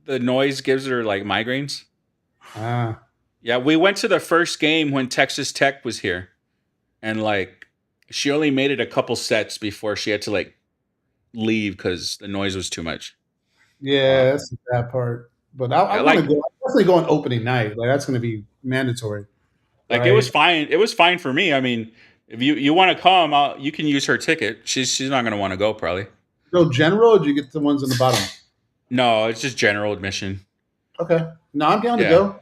the noise gives her like migraines. Yeah, we went to the first game when Texas Tech was here, and like she only made it a couple sets before she had to like leave because the noise was too much. Yeah, that's the bad part. But I want to go. I'm definitely going opening night. Like that's going to be mandatory. Like right? It was fine. It was fine for me. I mean, if you want to come, you can use her ticket. She's not going to want to go probably. Go general, or do you get the ones in the bottom? No, it's just general admission. Okay. No, I'm down to go.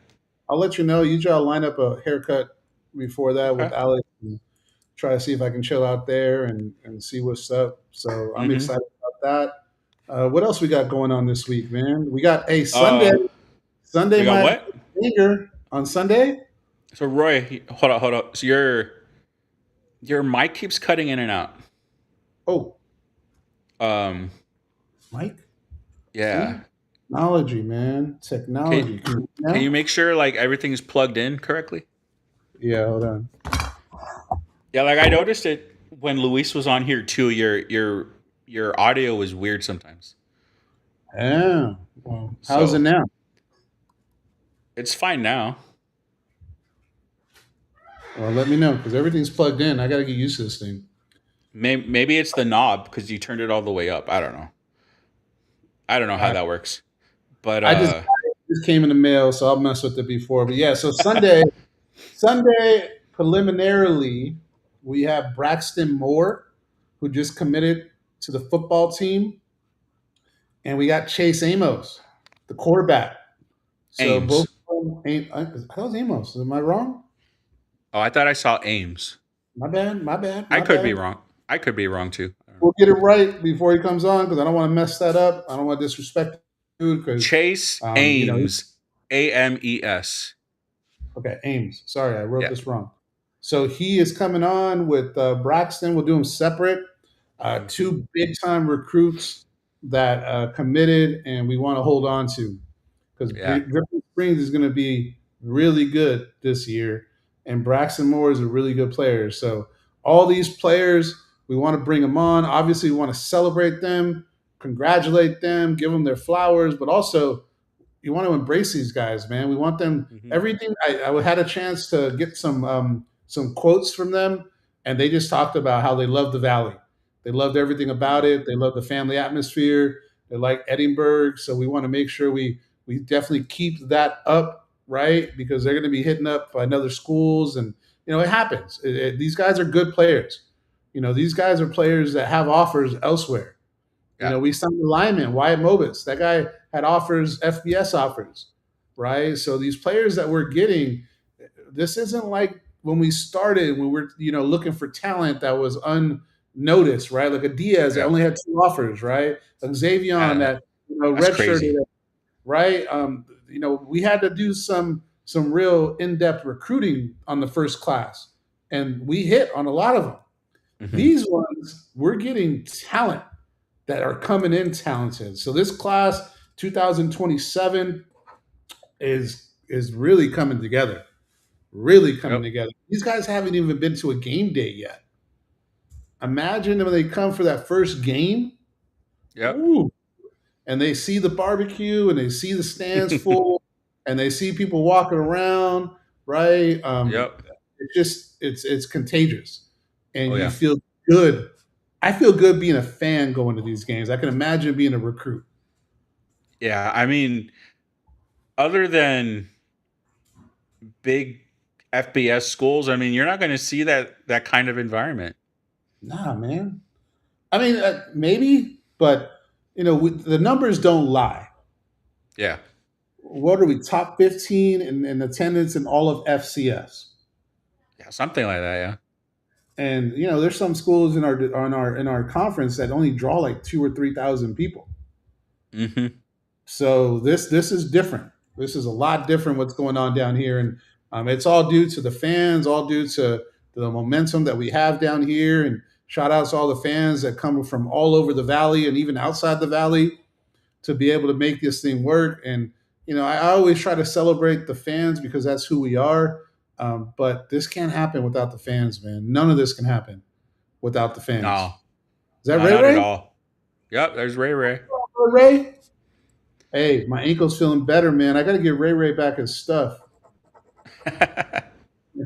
I'll let you know. Usually I'll line up a haircut before that with Alex and try to see if I can chill out there and see what's up. So I'm excited about that. What else we got going on this week, man? We got a Sunday. Sunday we got what? Banger on Sunday. So Roy, hold on. So your mic keeps cutting in and out. Oh. Mike? Yeah. Technology, man. Technology. Can you make sure like everything's plugged in correctly? Yeah, hold on. Yeah, like I noticed it when Luis was on here too. Your audio was weird sometimes. Yeah. Well, how's it now? It's fine now. Well, let me know because everything's plugged in. I got to get used to this thing. Maybe it's the knob because you turned it all the way up. I don't know how that works. But I just came in the mail, so I'll mess with it before. But yeah, so Sunday, preliminarily, we have Braxton Moore, who just committed to the football team, and we got Chase Amos, the quarterback. So both Ames. of them, I was Amos. Am I wrong? Oh, I thought I saw Ames. My bad. My bad. I My could be bad. wrong. I could be wrong too. I don't know. We'll get it right before he comes on because I don't want to mess that up. I don't want to disrespect the dude because Chase Ames, Ames. okay, Ames. Sorry, I wrote Yeah. this wrong. So he is coming on with Braxton. We'll do them separate. Two big time recruits that committed, and we want to hold on to because Yeah. Griffin Springs is going to be really good this year, and Braxton Moore is a really good player. So all these players, we want to bring them on. Obviously, we want to celebrate them, congratulate them, give them their flowers, but also you want to embrace these guys, man. We want them everything. I had a chance to get some quotes from them, and they just talked about how they love the Valley. They loved everything about it. They love the family atmosphere. They like Edinburgh, so we want to make sure we definitely keep that up, right? Because they're going to be hitting up by other schools, and it happens. These guys are good players. These guys are players that have offers elsewhere. Yeah. We signed a lineman, Wyatt Mobus. That guy had offers, FBS offers, right? So these players that we're getting, this isn't like when we started, when we're looking for talent that was unnoticed, right? Like a Diaz that only had 2 offers, right? Like Xavier that That's redshirted, crazy. right? We had to do some real in-depth recruiting on the first class, and we hit on a lot of them. These ones, we're getting talent that are coming in talented. So this class 2027 is really coming together. Really coming together. These guys haven't even been to a game day yet. Imagine when they come for that first game. Yep. Ooh, and they see the barbecue and they see the stands full and they see people walking around, right? Yep. It's contagious. And Oh, you yeah. feel good. I feel good being a fan going to these games. I can imagine being a recruit. Yeah. I mean, other than big FBS schools, I mean, you're not going to see that kind of environment. Nah, man. I mean, maybe, but the numbers don't lie. Yeah. What are we, top 15 in attendance in all of FCS? Yeah. Something like that. Yeah. And there's some schools in our conference that only draw like 2,000 or 3,000 people. So this is different. This is a lot different what's going on down here, and it's all due to the fans, all due to the momentum that we have down here. And shout out to all the fans that come from all over the valley and even outside the valley to be able to make this thing work. And I always try to celebrate the fans because that's who we are. But this can't happen without the fans, man. None of this can happen without the fans. No. Is that No, Ray not Ray? at all. Yep. There's Ray Ray. Ray? Hey, my ankle's feeling better, man. I got to get Ray Ray back his stuff. I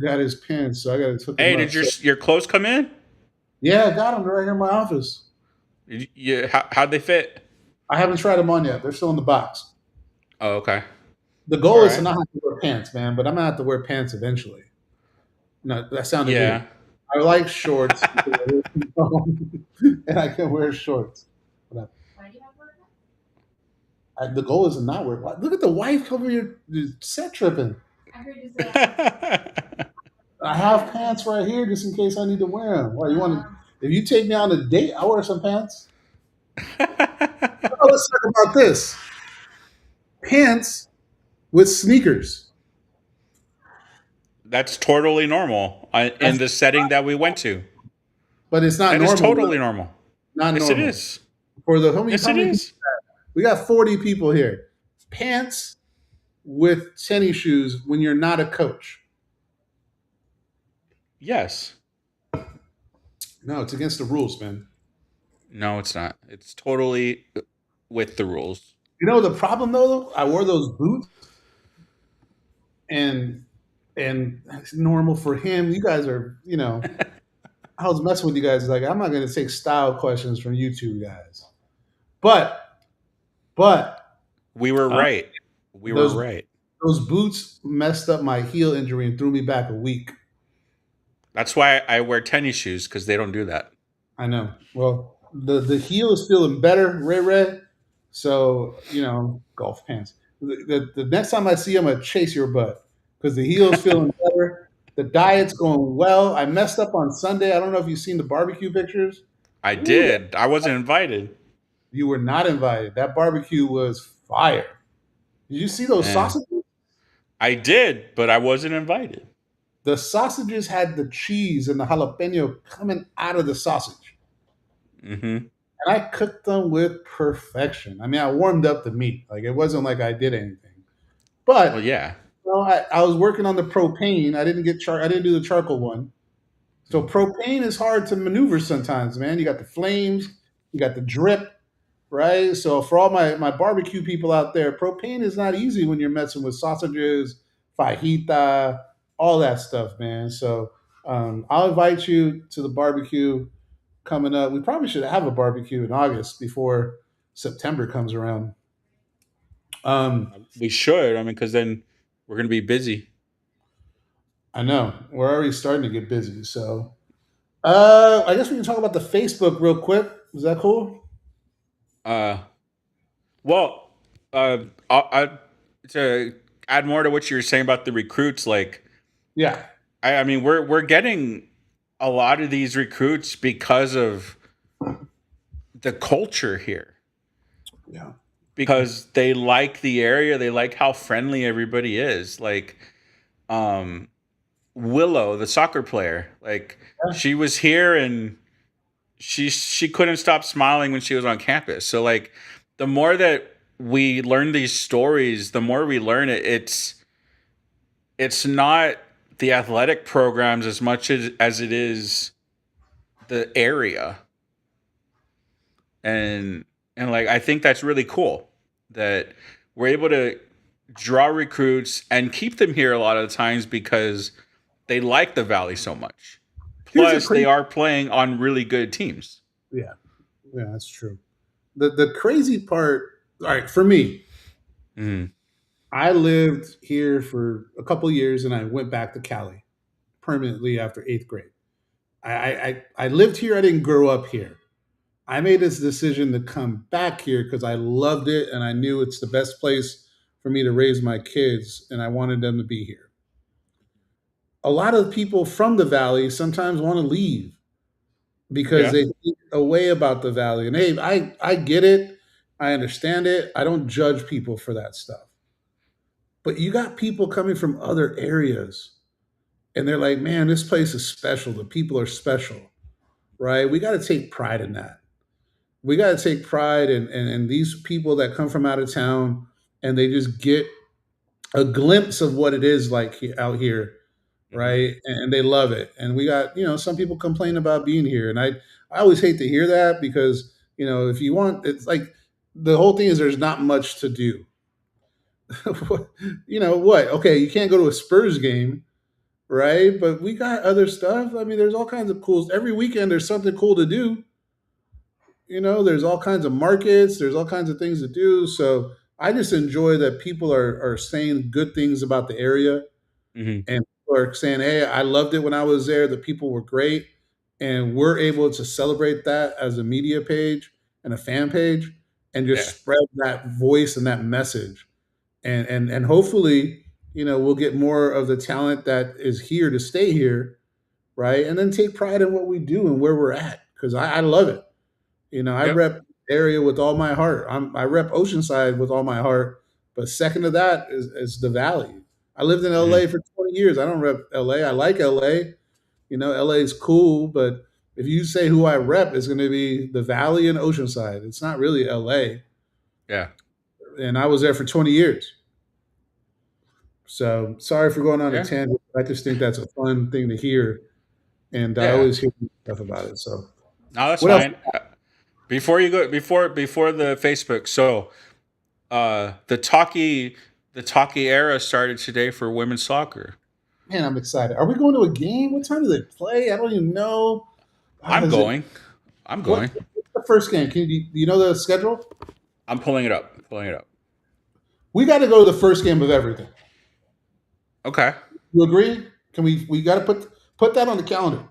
got his pins, so I got to took Hey, them did up. your clothes come in? Yeah, I got them. They're right here in my office. How'd they fit? I haven't tried them on yet. They're still in the box. Oh, okay. The goal is All to right. not have to wear pants, man, but I'm going to have to wear pants eventually. No, that sounded Yeah. weird. I like shorts, and I can wear shorts. Why do you have to wear The goal is to not wear. Look at the wife over here set tripping. that? I heard you say that. I have pants right here just in case I need to wear them. Why you want to? If you take me on a date, I'll wear some pants. Oh, let's talk about this. Pants with sneakers. That's totally normal in the setting that we went to. But it's not That normal. is totally normal. Not Yes, normal. it is. For the homie, Yes, it is. we got 40 people here. Pants with tennis shoes when you're not a coach. Yes. No, it's against the rules, man. No, it's not. It's totally with the rules. The problem though, I wore those boots and it's normal for him. You guys are, I was messing with you guys. Like, I'm not going to take style questions from you two guys. But We were right. We were right. those boots messed up my heel injury and threw me back a week. That's why I wear tennis shoes, because they don't do that. I know. Well, the heel is feeling better, Ray. So golf pants. The next time I see you, I'm gonna chase your butt because the heel is feeling better. The diet's going well. I messed up on Sunday. I don't know if you've seen the barbecue pictures. I Ooh, did. I wasn't invited. you were not invited. That barbecue was fire. Did you see those Eh. sausages? I did, but I wasn't invited. The sausages had the cheese and the jalapeno coming out of the sausage. Mm-hmm. And I cooked them with perfection. I mean, I warmed up the meat. Like, it wasn't like I did anything. But Well, yeah. I was working on the propane. I didn't do the charcoal one. So propane is hard to maneuver sometimes, man. You got the flames, you got the drip, right? So for all my barbecue people out there, propane is not easy when you're messing with sausages, fajita, all that stuff, man. So I'll invite you to the barbecue coming up. We probably should have a barbecue in August before September comes around. We should. I mean, because then we're going to be busy. I know we're already starting to get busy. So I guess we can talk about the Facebook real quick. Is that cool? Well, to add more to what you were saying about the recruits, like, Yeah. I mean, we're getting a lot of these recruits because of the culture here. Yeah. Because they like the area, they like how friendly everybody is. Like, Willow, the soccer player, like she was here and she couldn't stop smiling when she was on campus. So like, the more that we learn these stories, the more we learn it. It's not the athletic programs as much as it is the area. And like, I think that's really cool that we're able to draw recruits and keep them here a lot of the times because they like the Valley so much. Plus, they are playing on really good teams. Yeah, that's true. The crazy part, all right, for me, I lived here for a couple of years and I went back to Cali permanently after 8th grade. I lived here. I didn't grow up here. I made this decision to come back here because I loved it and I knew it's the best place for me to raise my kids and I wanted them to be here. A lot of people from the Valley sometimes want to leave because they think a way about the Valley. And hey, I get it. I understand it. I don't judge people for that stuff. But you got people coming from other areas and they're like, man, this place is special. The people are special, right? We got to take pride in that. We got to take pride in these people that come from out of town and they just get a glimpse of what it is like out here, right? And they love it. And we got, some people complain about being here. And I always hate to hear that because, if you want, it's like the whole thing is there's not much to do. What? Okay, you can't go to a Spurs game, right? But we got other stuff. I mean, there's all kinds of cool. Every weekend there's something cool to do. There's all kinds of markets. There's all kinds of things to do. So I just enjoy that people are saying good things about the area. And people are saying, hey, I loved it when I was there. The people were great. And we're able to celebrate that as a media page and a fan page and just spread that voice and that message. And hopefully, we'll get more of the talent that is here to stay here, right? And then take pride in what we do and where we're at because I love it. I rep area with all my heart. I rep Oceanside with all my heart. But second to that is the Valley. I lived in LA for 20 years. I don't rep LA. I like LA. LA is cool. But if you say who I rep, it's going to be the Valley and Oceanside. It's not really LA. Yeah. And I was there for 20 years. So sorry for going on a tangent. I just think that's a fun thing to hear. And I always hear stuff about it. So no, that's fine. Before you go, before the Facebook, so the talkie era started today for women's soccer. Man, I'm excited. Are we going to a game? What time do they play? I don't even know. I'm going. What's the first game? Do you know the schedule? I'm pulling it up. We got to go to the first game of everything. Okay. You agree? Can we got to Put that on the calendar.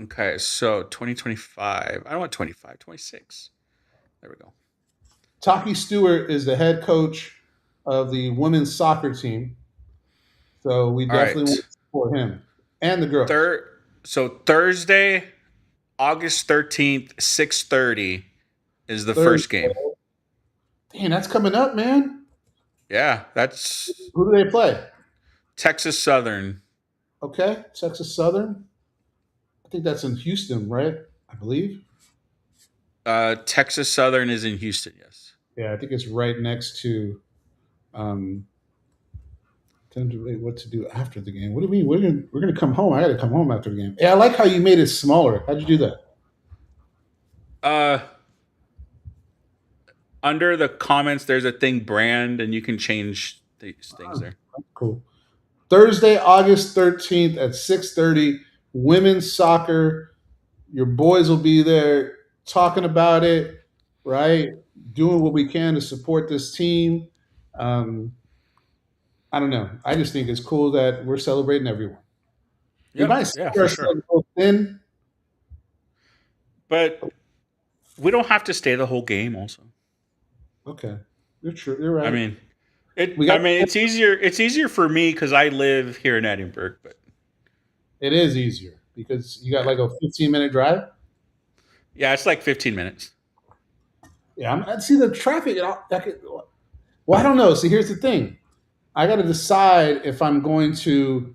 Okay, so 2025. I don't want 25, 26. There we go. Taki Stewart is the head coach of the women's soccer team. So we All definitely right. want to support him and the girls. So Thursday, August 13th, 6:30 is the first game. Damn, that's coming up, man. Yeah, that's Who do they play? Texas Southern. Okay, Texas Southern. I think that's in Houston, right? I believe. Texas Southern is in Houston, yes. Yeah, I think it's right next to tend to wait what to do after the game. What do you mean? We're gonna come home. I gotta come home after the game. Yeah, I like how you made it smaller. How'd you do that? Under the comments, there's a thing brand, and you can change these things there. Cool. Thursday, August 13th at 6:30, women's soccer. Your boys will be there talking about it, right? Doing what we can to support this team. I don't know. I just think it's cool that we're celebrating everyone. We might Yeah, spread for sure. ourselves a little thin. But we don't have to stay the whole game. Also, Okay, you're true. You're right. I mean, We got- it's easier. It's easier for me because I live here in Edinburgh. But it is easier because you got like a 15-minute drive. yeah, it's like 15 minutes. Yeah, I see the traffic. Well, I don't know. See, here's the thing. I got to decide if I'm going to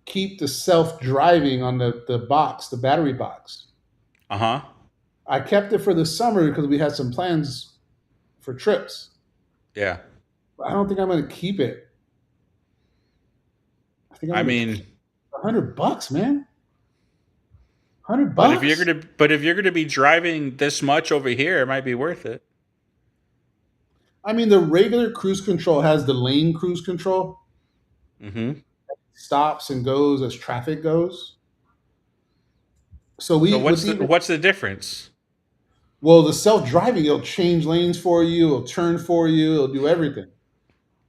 keep the self-driving on the box, the battery box. Uh-huh. I kept it for the summer because we had some plans for trips. Yeah. But I don't think I'm going to keep it. I mean, $100, man. $100. but if you're gonna be driving this much over here, it might be worth it. I mean, the regular cruise control has the lane cruise control. Mm-hmm. Stops and goes as traffic goes. So what's the difference? Well, the self-driving, it'll change lanes for you, it'll turn for you, it'll do everything.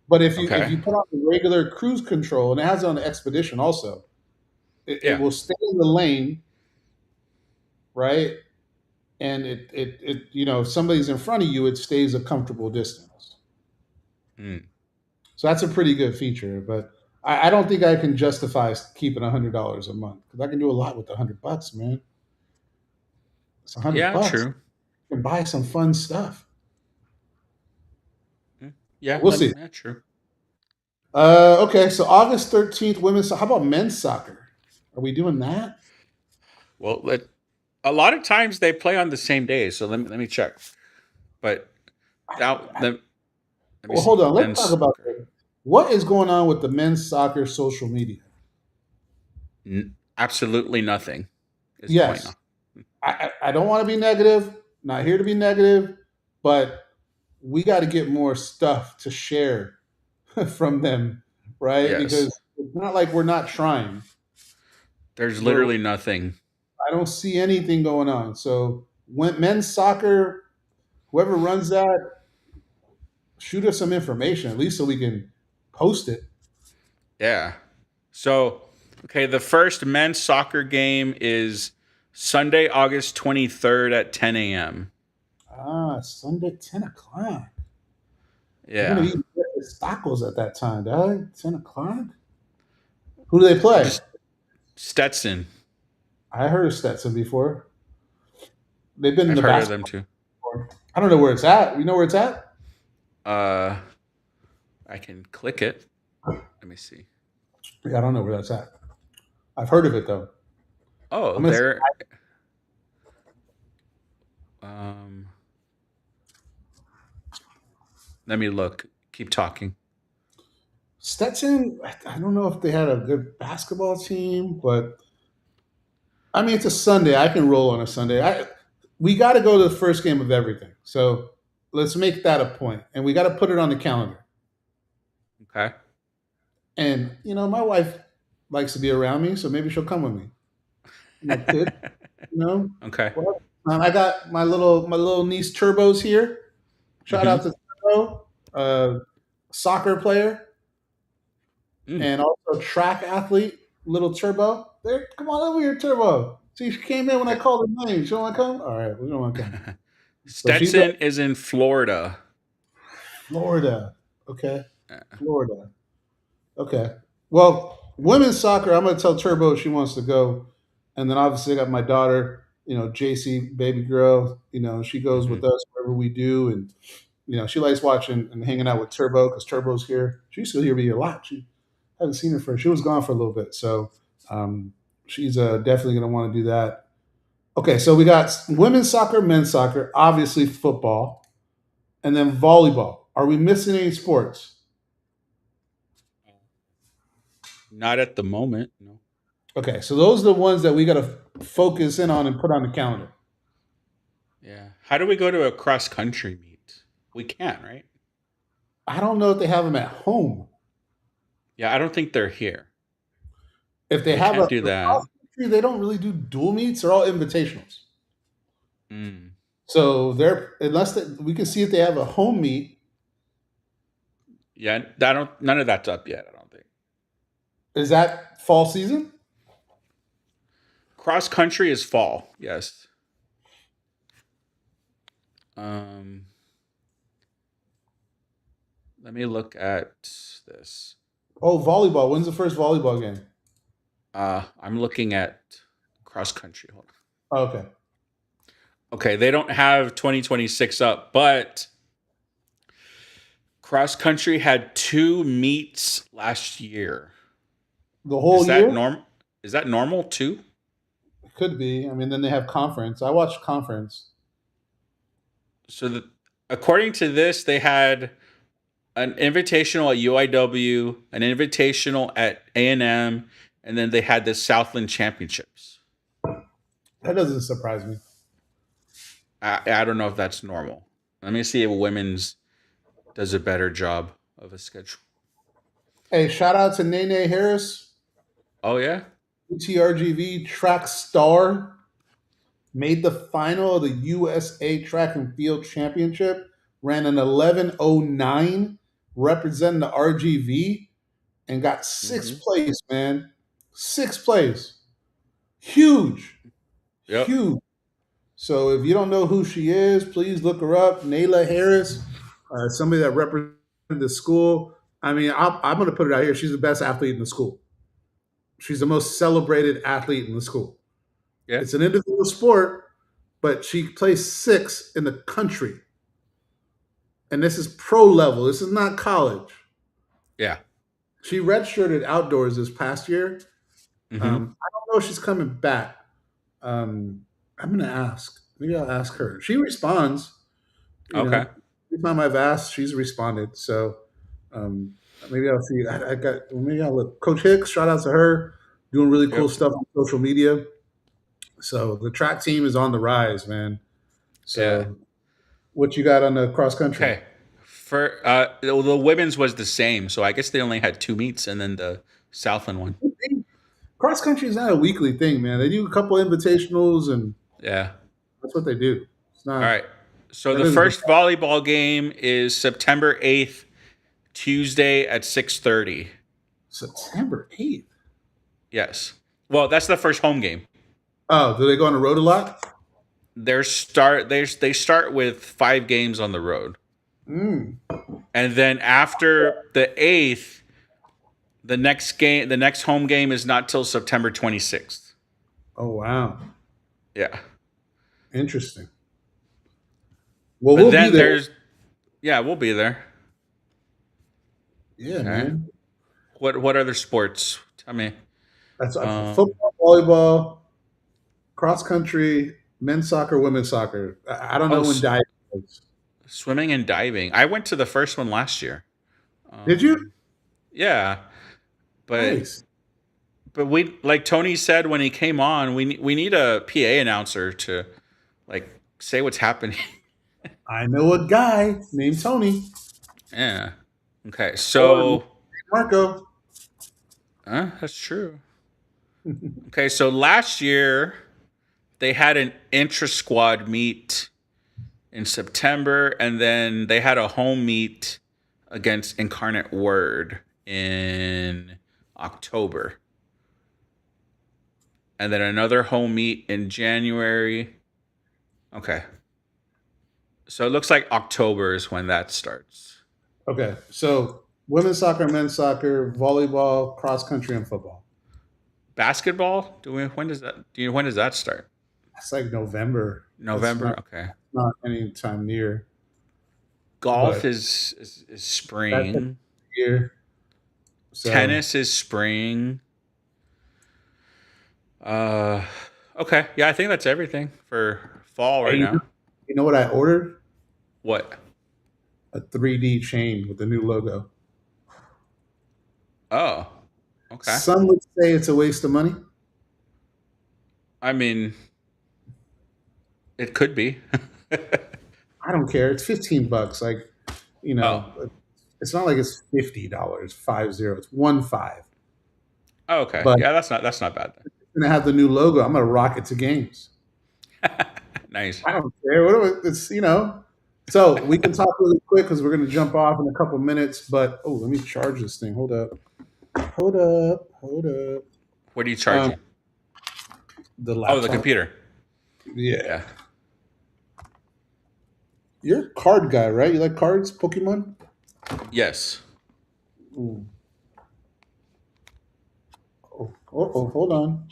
But if you put on the regular cruise control, and it has it on the Expedition also, it will stay in the lane, right? And it if somebody's in front of you, it stays a comfortable distance. Mm. So that's a pretty good feature, but I don't think I can justify keeping $100 a month because I can do a lot with $100, man. It's $100. Yeah, true. You can buy some fun stuff. Yeah, we'll see. Yeah, true. Okay, so August 13th, women's. How about men's soccer? Are we doing that? Well, a lot of times they play on the same day, so let me check. But hold on. Let's talk about that. What is going on with the men's soccer social media? Absolutely nothing. Yes, I don't want to be negative. Not here to be negative, but we got to get more stuff to share from them, right? Yes. Because it's not like we're not trying. There's literally nothing. I don't see anything going on. So when men's soccer, whoever runs that, shoot us some information, at least so we can post it. Yeah. So, okay, the first men's soccer game is Sunday, August 23rd at 10 a.m. Sunday, 10 o'clock. Yeah. We're going to eat tacos at that time, dog. 10 o'clock? Who do they play? Stetson. I heard of Stetson before. They've been in the I've heard of basketball them too. before. I don't know where it's at. You know where it's at? I can click it. Let me see. Yeah, I don't know where that's at. I've heard of it though. Oh, there. Let me look. Keep talking. Stetson, I don't know if they had a good basketball team, but I mean, it's a Sunday. I can roll on a Sunday. We got to go to the first game of everything. So let's make that a point, and we got to put it on the calendar. Okay. And my wife likes to be around me, so maybe she'll come with me. My kid, Okay. Well, I got my little niece Turbo's here. Shout out to Turbo, soccer player. and also track athlete, little Turbo. There, come on over here, Turbo. See, she came in when I called her name. She don't want to come? All right, we don't want to come. So she's Stetson is in Florida. Florida. Okay. Yeah. Florida. Okay. Well, women's soccer, I'm going to tell Turbo she wants to go. And then obviously I got my daughter, JC, baby girl, she goes with us wherever we do. And, she likes watching and hanging out with Turbo because Turbo's here. She used to hear me a lot. She haven't seen her she was gone for a little bit. So she's definitely going to want to do that. Okay. So we got women's soccer, men's soccer, obviously football, and then volleyball. Are we missing any sports? Not at the moment. No. Okay, so those are the ones that we got to focus in on and put on the calendar. Yeah. How do we go to a cross country meet? We can't, right? I don't know if they have them at home. Yeah, I don't think they're here. If they have can't do that. cross country, they don't really do dual meets. They're all invitationals. Mm. So we can see if they have a home meet. Yeah, none of that's up yet, I don't think. Is that fall season? Cross country is fall, yes. Let me look at this. Oh, volleyball. When's the first volleyball game? I'm looking at cross country. Hold on. Oh, okay. Okay, they don't have 2026 up, but cross country had 2 meets last year. The whole year? Is that normal too? Could be. I mean, then they have conference. I watched conference. So according to this, they had an invitational at UIW, an invitational at A&M, and then they had the Southland Championships. That doesn't surprise me. I don't know if that's normal. Let me see if women's does a better job of a schedule. Hey, shout out to Nene Harris. Oh, yeah? UTRGV track star. Made the final of the USA Track and Field Championship. Ran an 11:09, representing the RGV, and got 6th place, man. 6th place. Huge. Yep. Huge. So if you don't know who she is, please look her up. Nayla Harris, somebody that represented the school. I mean, I'm going to put it out here. She's the best athlete in the school. She's the most celebrated athlete in the school. Yeah. It's an individual sport, but she placed 6th in the country. And this is pro level. This is not college. Yeah. She redshirted outdoors this past year. Mm-hmm. I don't know if she's coming back. I'm going to ask. Maybe I'll ask her. She responds. Okay. Every time I've asked, she's responded. So maybe I'll see. Maybe I'll look. Coach Hicks, shout out to her. Doing really cool stuff on social media. So the track team is on the rise, man. So what you got on the cross country? Okay. For the women's was the same, so I guess they only had 2 meets, and then the Southland one. Cross country is not a weekly thing, man. They do a couple invitationals, and that's what they do. It's not. All right. So the first volleyball game is September 8th, Tuesday at 6:30. September 8th? Yes. Well, that's the first home game. Oh, do they go on the road a lot? They start with 5 games on the road. And then after the 8th, the next home game is not till September 26th. Oh, wow. Yeah. Interesting. Well, we'll be there. We'll be there. Yeah, man. What other sports? Tell me. That's football, volleyball, cross country, men's soccer, women's soccer. I don't know when diving is. Swimming and diving. I went to the first one last year. Did you? Yeah. But nice. But we, like Tony said when he came on, we need a PA announcer to say what's happening. I know a guy named Tony. Yeah. Okay. So Marco. That's true. Okay. So last year they had an intra-squad meet in September, and then they had a home meet against Incarnate Word in October. And then another home meet in January. Okay. So it looks like October is when that starts. Okay, so women's soccer, men's soccer, volleyball, cross country, and football. Basketball? When does that start? It's like November. November? It's Okay. not any time near. Golf But is spring. year. So, Tennis is spring. Okay. Yeah, I think that's everything for fall right Hey, now. You know what I ordered? What? A 3D chain with the new logo. Oh, okay. Some would say it's a waste of money. I mean, it could be. I don't care. It's $15. Like, it's not like it's $50. 50. It's 15. Oh, okay. But Yeah, that's not bad then. it's gonna have the new logo. I'm gonna rock it to games. Nice. I don't care. It's So we can talk really quick because we're gonna jump off in a couple minutes. But let me charge this thing. Hold up. What are you charging? The laptop. Oh, the computer. Yeah. You're a card guy, right? You like cards, Pokemon? Yes. Ooh. Oh, hold on.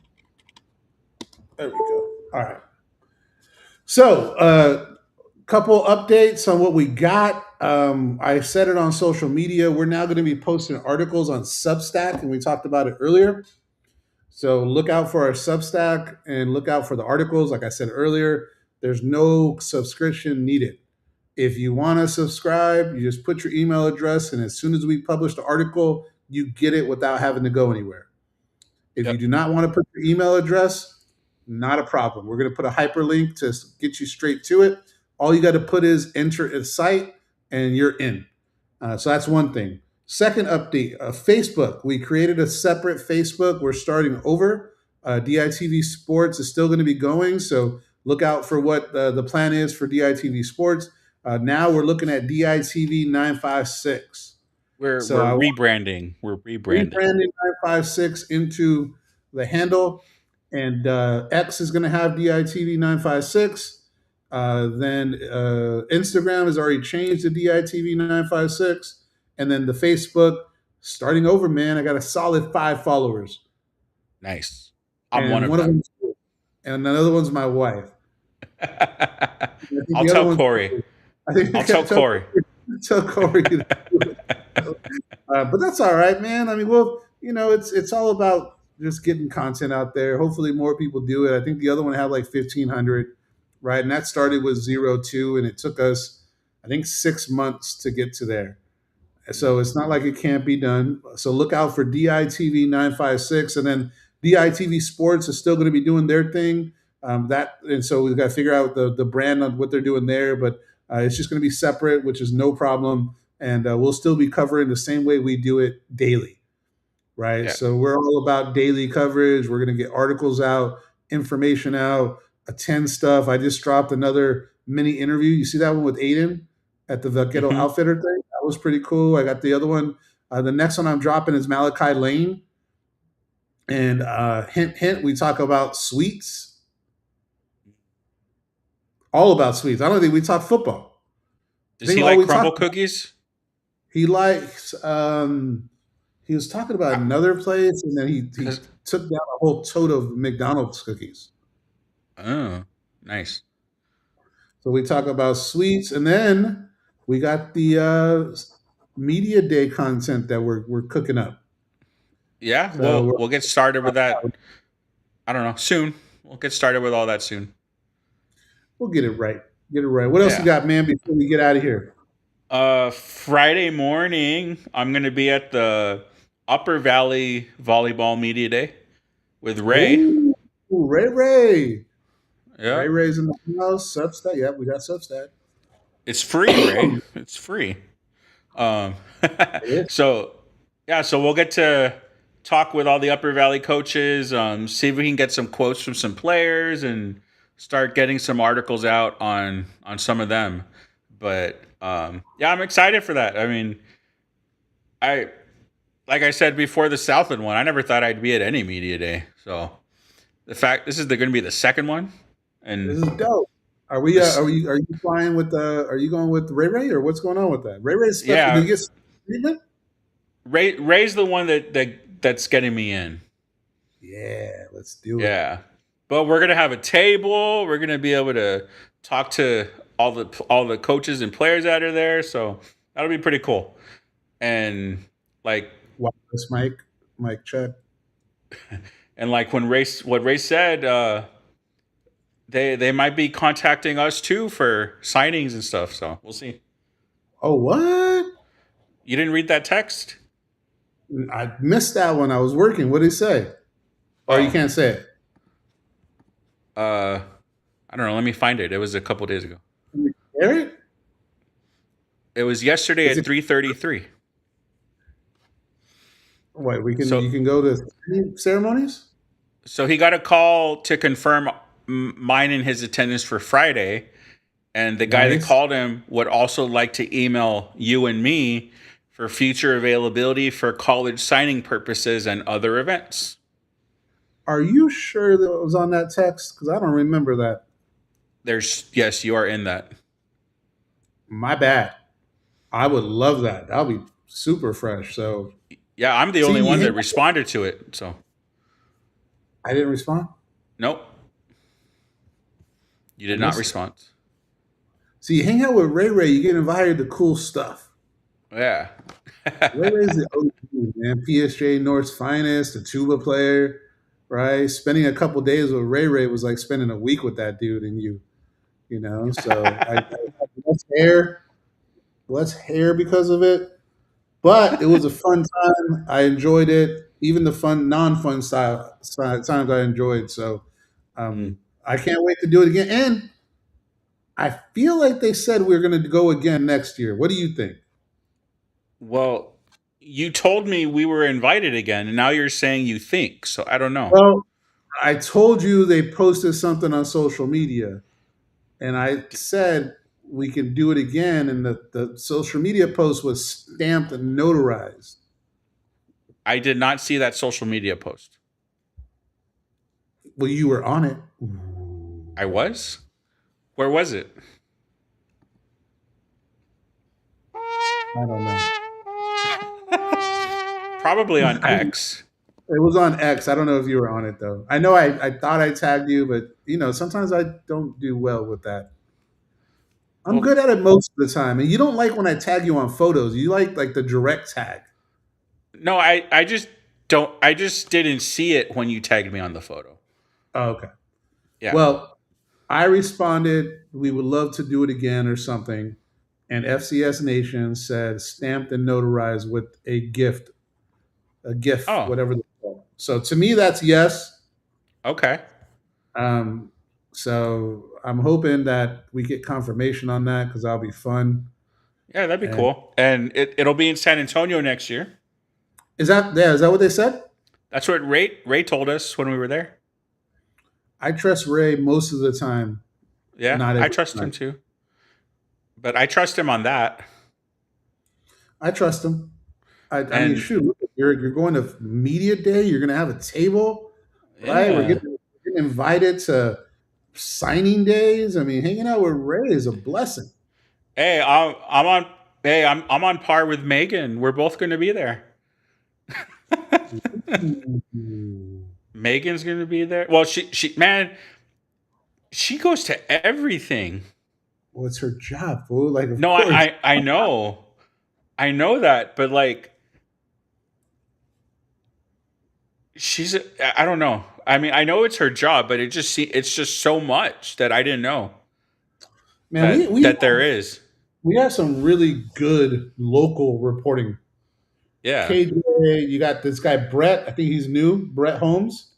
There we go. All right. So, couple updates on what we got. I said it on social media. We're now going to be posting articles on Substack, and we talked about it earlier. So look out for our Substack and look out for the articles. Like I said earlier, there's no subscription needed. If you want to subscribe, you just put your email address, and as soon as we publish the article, you get it without having to go anywhere. If you do not want to put your email address, not a problem. We're going to put a hyperlink to get you straight to it. All you got to put is enter a site, and you're in. So that's one thing. Second update, Facebook. We created a separate Facebook. We're starting over. DITV Sports is still going to be going, so look out for what the plan is for DITV Sports. Now we're looking at DITV 956. We're rebranding. We're rebranding 956 into the handle, and X is going to have DITV 956. Then Instagram has already changed to DITV 956, and then the Facebook starting over. Man, I got a solid 5 followers. Nice. I'm And one of them. And another one's my wife. I'll tell Corey. I'll tell Corey. Tell Corey. But that's all right, man. I mean, well, it's all about just getting content out there. Hopefully more people do it. I think the other one had like 1,500, right? And that started with 02, and it took us, I think, 6 months to get to there. So it's not like it can't be done. So look out for DITV 956, and then DITV Sports is still going to be doing their thing. And so we've got to figure out the brand on what they're doing there, but it's just going to be separate, which is no problem. And we'll still be covering the same way we do it daily, right? Yeah. So we're all about daily coverage. We're going to get articles out, information out, attend stuff. I just dropped another mini interview. You see that one with Aiden at the Vaquero Outfitter thing? That was pretty cool. I got the other one. The next one I'm dropping is Malachi Lane. And hint, we talk about sweets. All about sweets. I don't think we talk football. Does he like crumble cookies? He likes, he was talking about another place, and then he took down a whole tote of McDonald's cookies. Oh, nice. So we talk about sweets, and then we got the media day content that we're cooking up. Yeah, So we'll get started with that. I don't know, soon. We'll get started with all that soon. We'll get it right. What else you got, man, before we get out of here? Friday morning, I'm going to be at the Upper Valley Volleyball Media Day with Ray. Ooh, Ray. Yeah. Ray's in the house. Substack. Yeah, we got Substack. It's free, Ray. It's free. So we'll get to talk with all the Upper Valley coaches, see if we can get some quotes from some players and start getting some articles out on some of them. But I'm excited for that. I mean, like I said before the Southland one, I never thought I'd be at any media day. So the fact this is going to be the second one, This and is dope. Are we? this, Are you flying with? Are you going with Ray Ray or what's going on with that? Ray Ray's special. Did yeah, he get treatment? Ray's the one that's getting me in. Yeah, let's do it. Yeah, but we're gonna have a table. We're gonna be able to talk to all the coaches and players that are there. So that'll be pretty cool. And like Wireless mic check. and like what Ray said, they might be contacting us too for signings and stuff. So we'll see. Oh, what? You didn't read that text? I missed that one. I was working. What did he say? Or you can't say it. I don't know. Let me find it. It was a couple days ago. Can you share it? It was yesterday Is at it- 3:33. Wait, So- you can go to ceremonies? So he got a call to confirm mine and his attendance for Friday, and the guy that Nice. called him would also like to email you and me for future availability for college signing purposes and other events. Are you sure that it was on that text? Because I don't remember that. Yes, you are in that. My bad. I would love that. That'll be super fresh. So Yeah, I'm the See, only you one hit- that responded to it. So I didn't respond. nope, you did I not missed it. respond. So you hang out with Ray Ray, you get invited to cool stuff. Yeah. Ray Ray's the OG, man. PSJ North's finest, a tuba player, right? Spending a couple days with Ray Ray was like spending a week with that dude and you know. So I had less hair because of it, but it was a fun time. I enjoyed it. Even the non-fun times I enjoyed. So I can't wait to do it again. And I feel like they said we're going to go again next year. What do you think? Well, you told me we were invited again, and now you're saying you think. So I don't know. Well, I told you they posted something on social media, and I said we can do it again. And the social media post was stamped and notarized. I did not see that social media post. Well, you were on it. I was? Where was it? I don't know. Probably on X. It was on X. I don't know if you were on it though. I know I thought I tagged you, but sometimes I don't do well with that. I'm Well- good at it most of the time, and you don't like when I tag you on photos. You like the direct tag. No, I just don't. I just didn't see it when you tagged me on the photo. Oh, okay. Yeah. Well, I responded, we would love to do it again or something. And FCS Nation said stamped and notarized with a gift, Oh. whatever they call it. So to me, that's yes. Okay. So I'm hoping that we get confirmation on that because that'll be fun. Yeah, that'd be And- cool. And it'll be in San Antonio next year. Is that what they said? That's what Ray told us when we were there. I trust Ray most of the time. Yeah, Not I every trust time. him too. But I trust him on that. I trust him. I mean, And- shoot, look, you're going to media day. You're going to have a table, right? Yeah. We're getting invited to signing days. I mean, hanging out with Ray is a blessing. Hey, I'm on. Hey, I'm on par with Megan. We're both going to be there. Megan's going to be there. Well, she goes to everything. Well, it's her job, fool. Like, of No, course. I know that, but like, I don't know. I mean, I know it's her job, but it's just so much that I didn't know Man, that there is. we have some really good local reporting. Yeah. KJ, you got this guy Brett. I think he's new. Brett Holmes.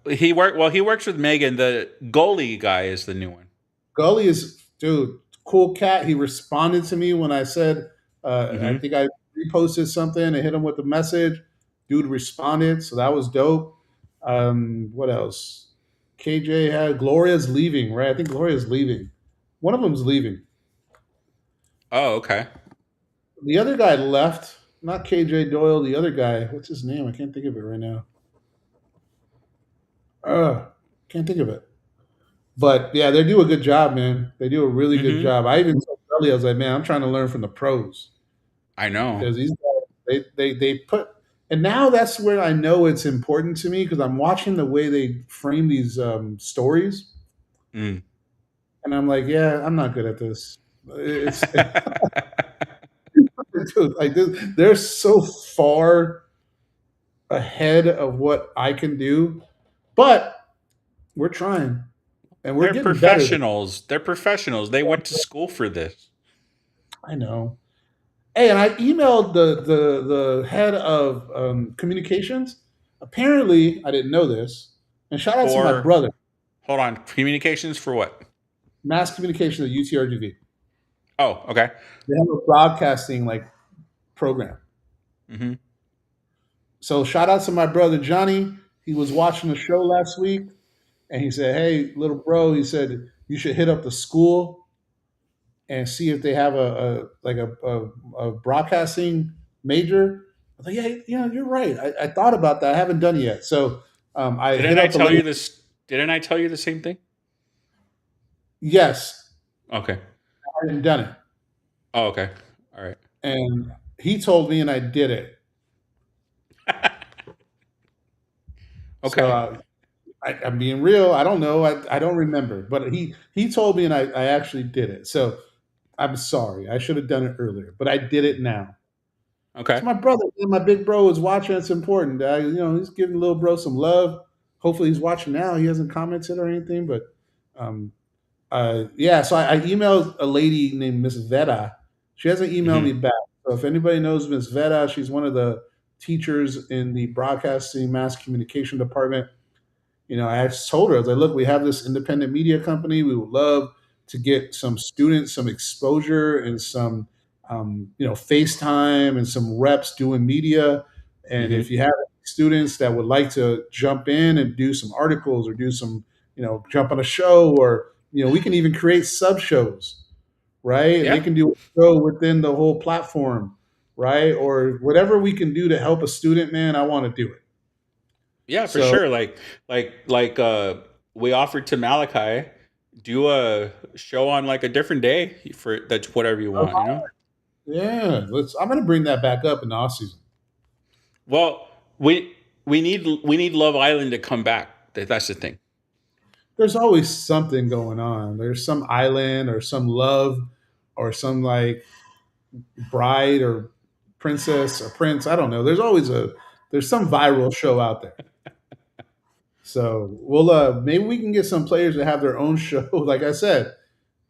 He works with Megan. The goalie guy is the new one. Gully is, dude, cool cat. He responded to me when I said, I think I reposted something and hit him with a message. Dude responded, so that was dope. What else? KJ had Gloria's leaving, right? I think Gloria's leaving. One of them's leaving. Oh, okay. The other guy left. not KJ Doyle, the other guy. What's his name? I can't think of it right now. Can't think of it. But yeah, they do a good job, man. They do a really good Mm-hmm. job. I even told Belly, I was like, man, I'm trying to learn from the pros I know. because these guys, they put, and now that's where I know it's important to me because I'm watching the way they frame these stories, Mm. and I'm like, yeah, I'm not good at this. It's dude, like they're so far ahead of what I can do, but we're trying and we're They're getting better. professionals. They're professionals. They went to school for this. I know. Hey, and I emailed the head of communications. Apparently, I didn't know this. And shout out to my For brother, hold on, communications for what? mass communication at UTRGV. Oh, okay. They have a broadcasting like program. Mm-hmm. So shout out to my brother Johnny. He was watching the show last week, and he said, "Hey, little bro," he said, "you should hit up the school and see if they have a broadcasting major." I was like, "Yeah, you're right. I thought about that. I haven't done it yet." So I hit Didn't I up the tell lady. you this? Didn't I tell you the same thing? Yes, Okay. I hadn't done it, Oh, okay. All right. and he told me, and I did it. So Okay. I'm being real. I don't know. I don't remember, but he told me, and I actually did it. So I'm sorry. I should have done it earlier, but I did it now. Okay. So my brother, my big bro, is watching. It's important. He's giving little bro some love. Hopefully, he's watching now. He hasn't commented or anything, but um, yeah. So I emailed a lady named Miss Veda. She hasn't emailed Mm-hmm. me back. So if anybody knows Miss Veda, she's one of the teachers in the broadcasting mass communication department. I told her, I was like, look, we have this independent media company. We would love to get some students, some exposure and some, FaceTime and some reps doing media. And Mm-hmm. if you have students that would like to jump in and do some articles or do some, jump on a show or, we can even create sub shows, right? And they Yeah. can do a show within the whole platform, right? Or whatever we can do to help a student, man, I want to do it. Yeah, for So sure. Like we offered to Malachi do a show on like a different day for that's whatever you want, you know? yeah, I'm gonna bring that back up in the off season. Well, we need Love Island to come back. That's the thing. There's always something going on. There's some island or some love or some like bride or princess or prince. I don't know. There's some viral show out there. So we'll maybe we can get some players to have their own show, like I said,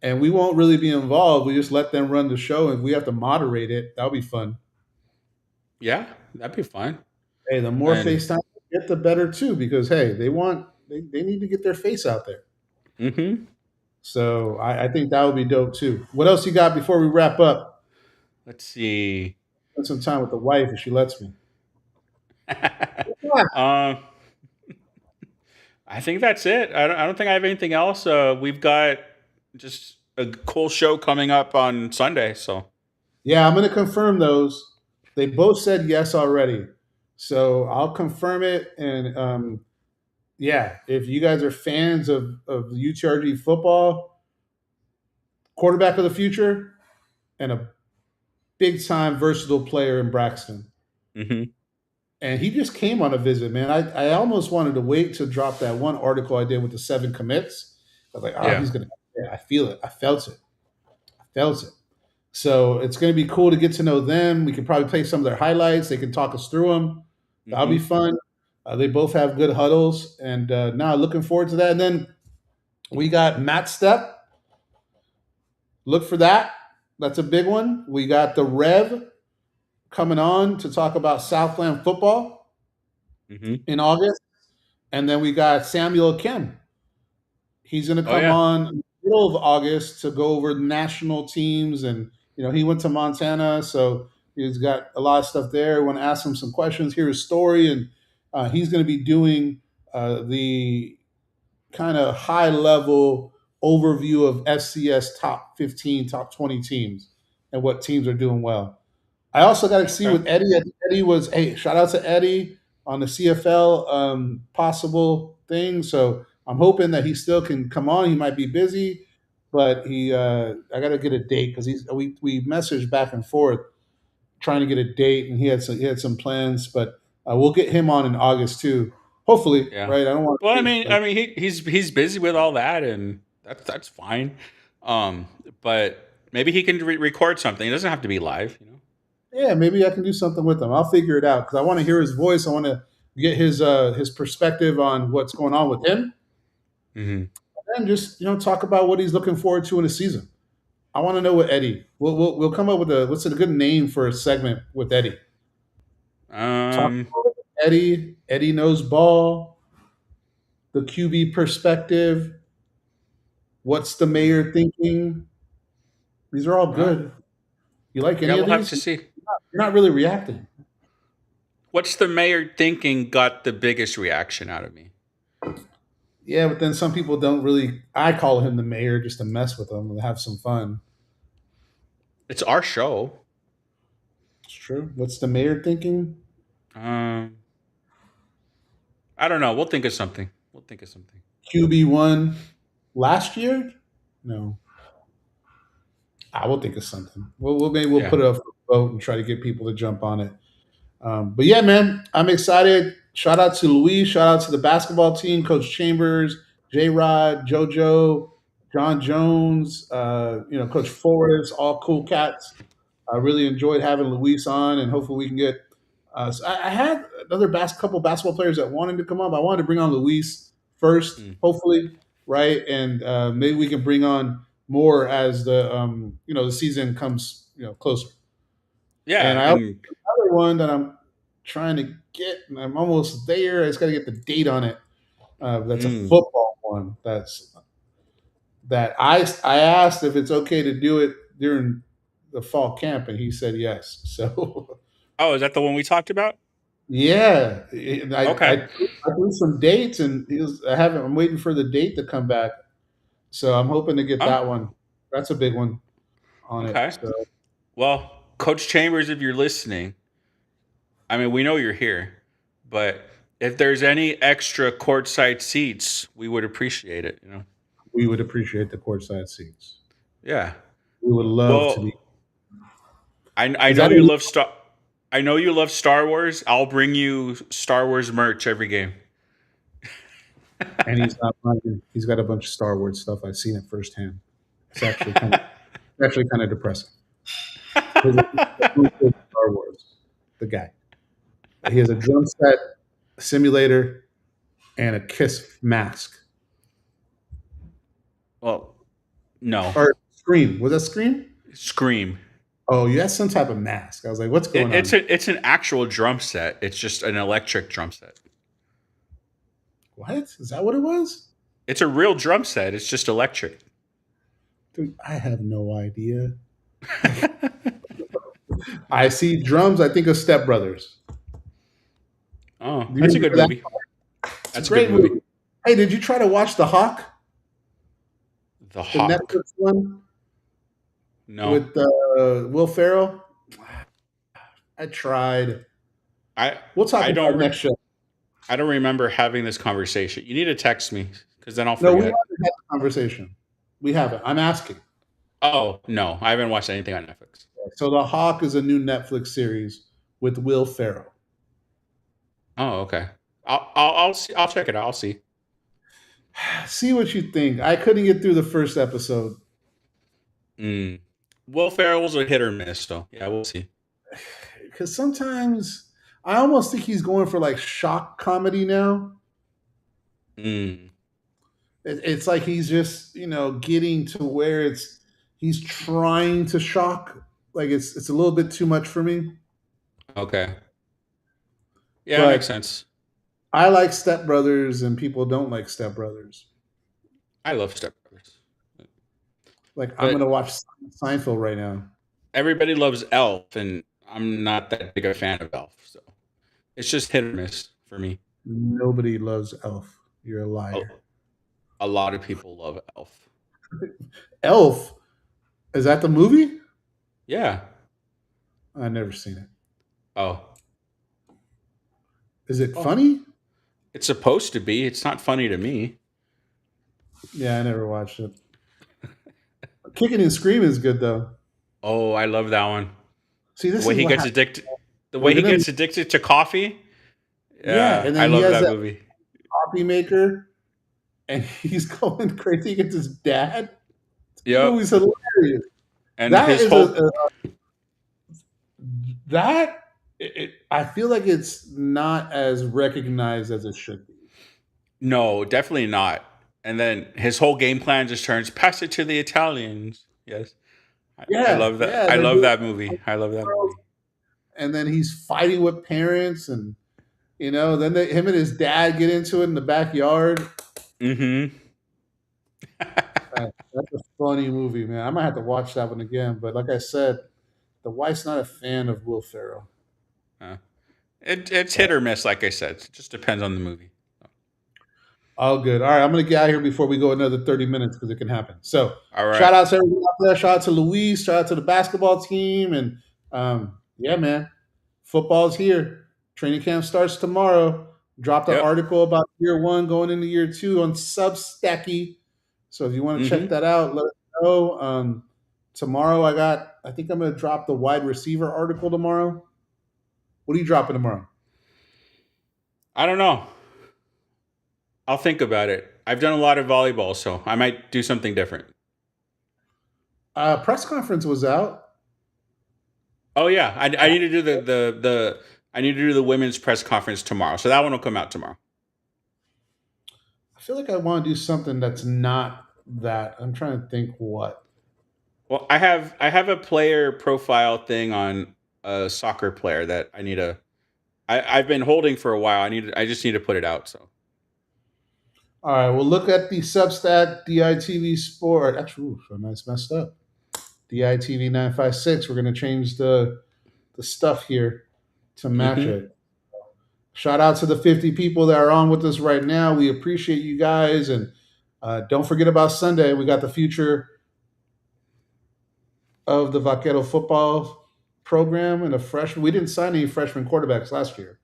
and we won't really be involved. We just let them run the show, and if we have to moderate it, that'll be fun. Yeah, that'd be fine. Hey, the more And FaceTime we get, the better too, because hey, they need to get their face out there. mm-hmm. So I think that would be dope too. What else you got before we wrap up? Let's see. Spend some time with the wife if she lets me. um I think that's it. I don't think I have anything else. We've got just a cool show coming up on Sunday. So Yeah, I'm going to confirm those. They both said yes already. So I'll confirm it. And yeah, if you guys are fans of UTRG football, quarterback of the future, and a big time versatile player in Braxton. hmm And he just came on a visit, man. I almost wanted to wait to drop that one article I did with the 7 commits. I was like, oh, yeah. he's going to, yeah, I feel it. I felt it. I felt it. So it's going to be cool to get to know them. We can probably play some of their highlights. They can talk us through them. That'll be hmm fun. They both have good huddles. And now looking forward to that. And then we got Matt Step. Look for that. That's a big one. We got the Rev coming on to talk about Southland football hmm in August. And then we got Samuel Kim. He's going to Oh come yeah. on in the middle of August to go over national teams. And, he went to Montana. So he's got a lot of stuff there. I want to ask him some questions, hear his story. And he's going to be doing the kind of high level overview of FCS top 15, top 20 teams and what teams are doing well. I also got to see with Eddie. Eddie was, hey, shout out to Eddie on the CFL possible thing. So I'm hoping that he still can come on. He might be busy, but I got to get a date because we messaged back and forth trying to get a date, and he had some plans, but we'll get him on in August too. Hopefully, Yeah. right? I don't want. Well, to he's busy with all that, and that's fine. But maybe he can record something. It doesn't have to be live, you know. Yeah, maybe I can do something with him. I'll figure it out because I want to hear his voice. I want to get his perspective on what's going on with him, Mm-hmm. and just talk about what he's looking forward to in the season. I want to know what Eddie. We'll come up with what's a good name for a segment with Eddie. Talk about Eddie. Eddie knows ball. The QB perspective. What's the mayor thinking? These are all good. You like any Yeah, of we'll these? have to see. You're not really reacting. What's the mayor thinking got the biggest reaction out of me? Yeah, but then some people don't really. I call him the mayor just to mess with him and have some fun. It's our show. It's true. What's the mayor thinking? I don't know. We'll think of something. QB1 last year? No. I will think of something. Maybe we'll put it up for a vote and try to get people to jump on it. But yeah, man, I'm excited. Shout out to Luis. Shout out to the basketball team, Coach Chambers, J Rod, JoJo, John Jones, Coach Forrest, all cool cats. I really enjoyed having Luis on, and hopefully we can get. So I had another couple basketball players that wanted to come on. But I wanted to bring on Luis first, hopefully, right? And maybe we can bring on more as the season comes closer. Yeah, and I also have another one that I'm trying to get, and I'm almost there. I just got to get the date on it. That's a football one. That I asked if it's okay to do it during the fall camp, and he said yes. So, is that the one we talked about? yeah, Okay. I threw some dates, and I'm waiting for the date to come back. So I'm hoping to get that one. That's a big one on it. So. Well, Coach Chambers, if you're listening, I mean, we know you're here, but if there's any extra courtside seats, we would appreciate it. We would appreciate the courtside seats. Yeah, we would love to be. I know you love I know you love Star Wars. I'll bring you Star Wars merch every game. And he's not lying. He's got a bunch of Star Wars stuff. I've seen it firsthand. It's actually kind of depressing. Star Wars, the guy. He has a drum set, a simulator, and a Kiss mask. Well, no. Or Scream. Was that Scream? Scream. Oh, you had some type of mask. I was like, what's going on? It's an actual drum set. It's just an electric drum set. What? Is that what it was? It's a real drum set. It's just electric. Dude, I have no idea. I see drums. I think of Step Brothers. Oh, that's a good movie. That's a great movie. Hey, did you try to watch The Hawk? The Hawk. The Netflix one? No. With Will Ferrell? I tried. We'll talk about next show. I don't remember having this conversation. You need to text me because then I'll forget. No, we haven't had the conversation. We haven't. I'm asking. Oh, no. I haven't watched anything on Netflix. So The Hawk is a new Netflix series with Will Ferrell. Oh, okay. I'll see. I'll check it out. I'll see. See what you think. I couldn't get through the first episode. Will Ferrell's a hit or miss, so yeah, we'll see. Because sometimes I almost think he's going for like shock comedy now. It's like he's just getting to where he's trying to shock. Like it's a little bit too much for me. Okay. Yeah, that makes sense. I like Step Brothers, and people don't like Step Brothers. I love Step Brothers. I'm going to watch Seinfeld right now. Everybody loves Elf, and I'm not that big a fan of Elf, so it's just hit or miss for me. Nobody loves Elf. You're a liar. A lot of people love Elf. Elf? Is that the movie? Yeah. I've never seen it. Oh, Is it funny? it's supposed to be. It's not funny to me. Yeah, I never watched it. Kicking and Screaming is good though. Oh, I love that one. See, The this way is he what gets happens. addicted. The way he Well, then- gets addicted to coffee. Yeah, Yeah, and I then he love has that that movie. coffee maker, and he's going crazy against his dad. The Yep. movie's hilarious. And That his is whole I feel like it's not as recognized as it should be. no, definitely not. And then his whole game plan just turns pass it to the Italians. Yes. I love that. Yeah, I they're love doing that movie. I love that movie. and then he's fighting with parents, and then him and his dad get into it in the backyard. Mm-hmm. That's a funny movie, man. I might have to watch that one again. But like I said, the wife's not a fan of Will Ferrell. It's hit or miss, like I said. It just depends on the movie. All good. All right, I'm going to get out of here before we go another 30 minutes because it can happen. So, All right. shout out to everyone out there. Shout out to Luis. Shout out to the basketball team. And yeah, man, football's here. Training camp starts tomorrow. Dropped an Yep. article about year one going into year two on Substacky. So if you want to check that out, let us know. Tomorrow I think I'm going to drop the wide receiver article tomorrow. What are you dropping tomorrow? I don't know. I'll think about it. I've done a lot of volleyball, so I might do something different. Press conference was out. Oh yeah, I need to do the I need to do the women's press conference tomorrow, so that one will come out tomorrow. I feel like I want to do something that's not that. I'm trying to think what. Well, I have a player profile thing on a soccer player that I need to. I've been holding for a while. I just need to put it out. So. All right, well, look at the Substack DITV Sport. Actually, I messed up. DITV 956. We're going to change the stuff here to match it. Shout out to the 50 people that are on with us right now. We appreciate you guys. And don't forget about Sunday. We got the future of the Vaquero football program and a freshman. We didn't sign any freshman quarterbacks last year.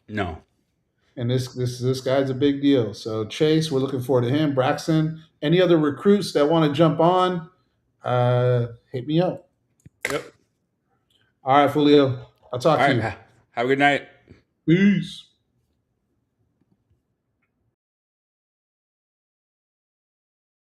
No. And this guy's a big deal. So Chase, we're looking forward to him. Braxton, any other recruits that want to jump on, hit me up. Yep. All right, Julio. I'll talk to you. Have a good night. Peace.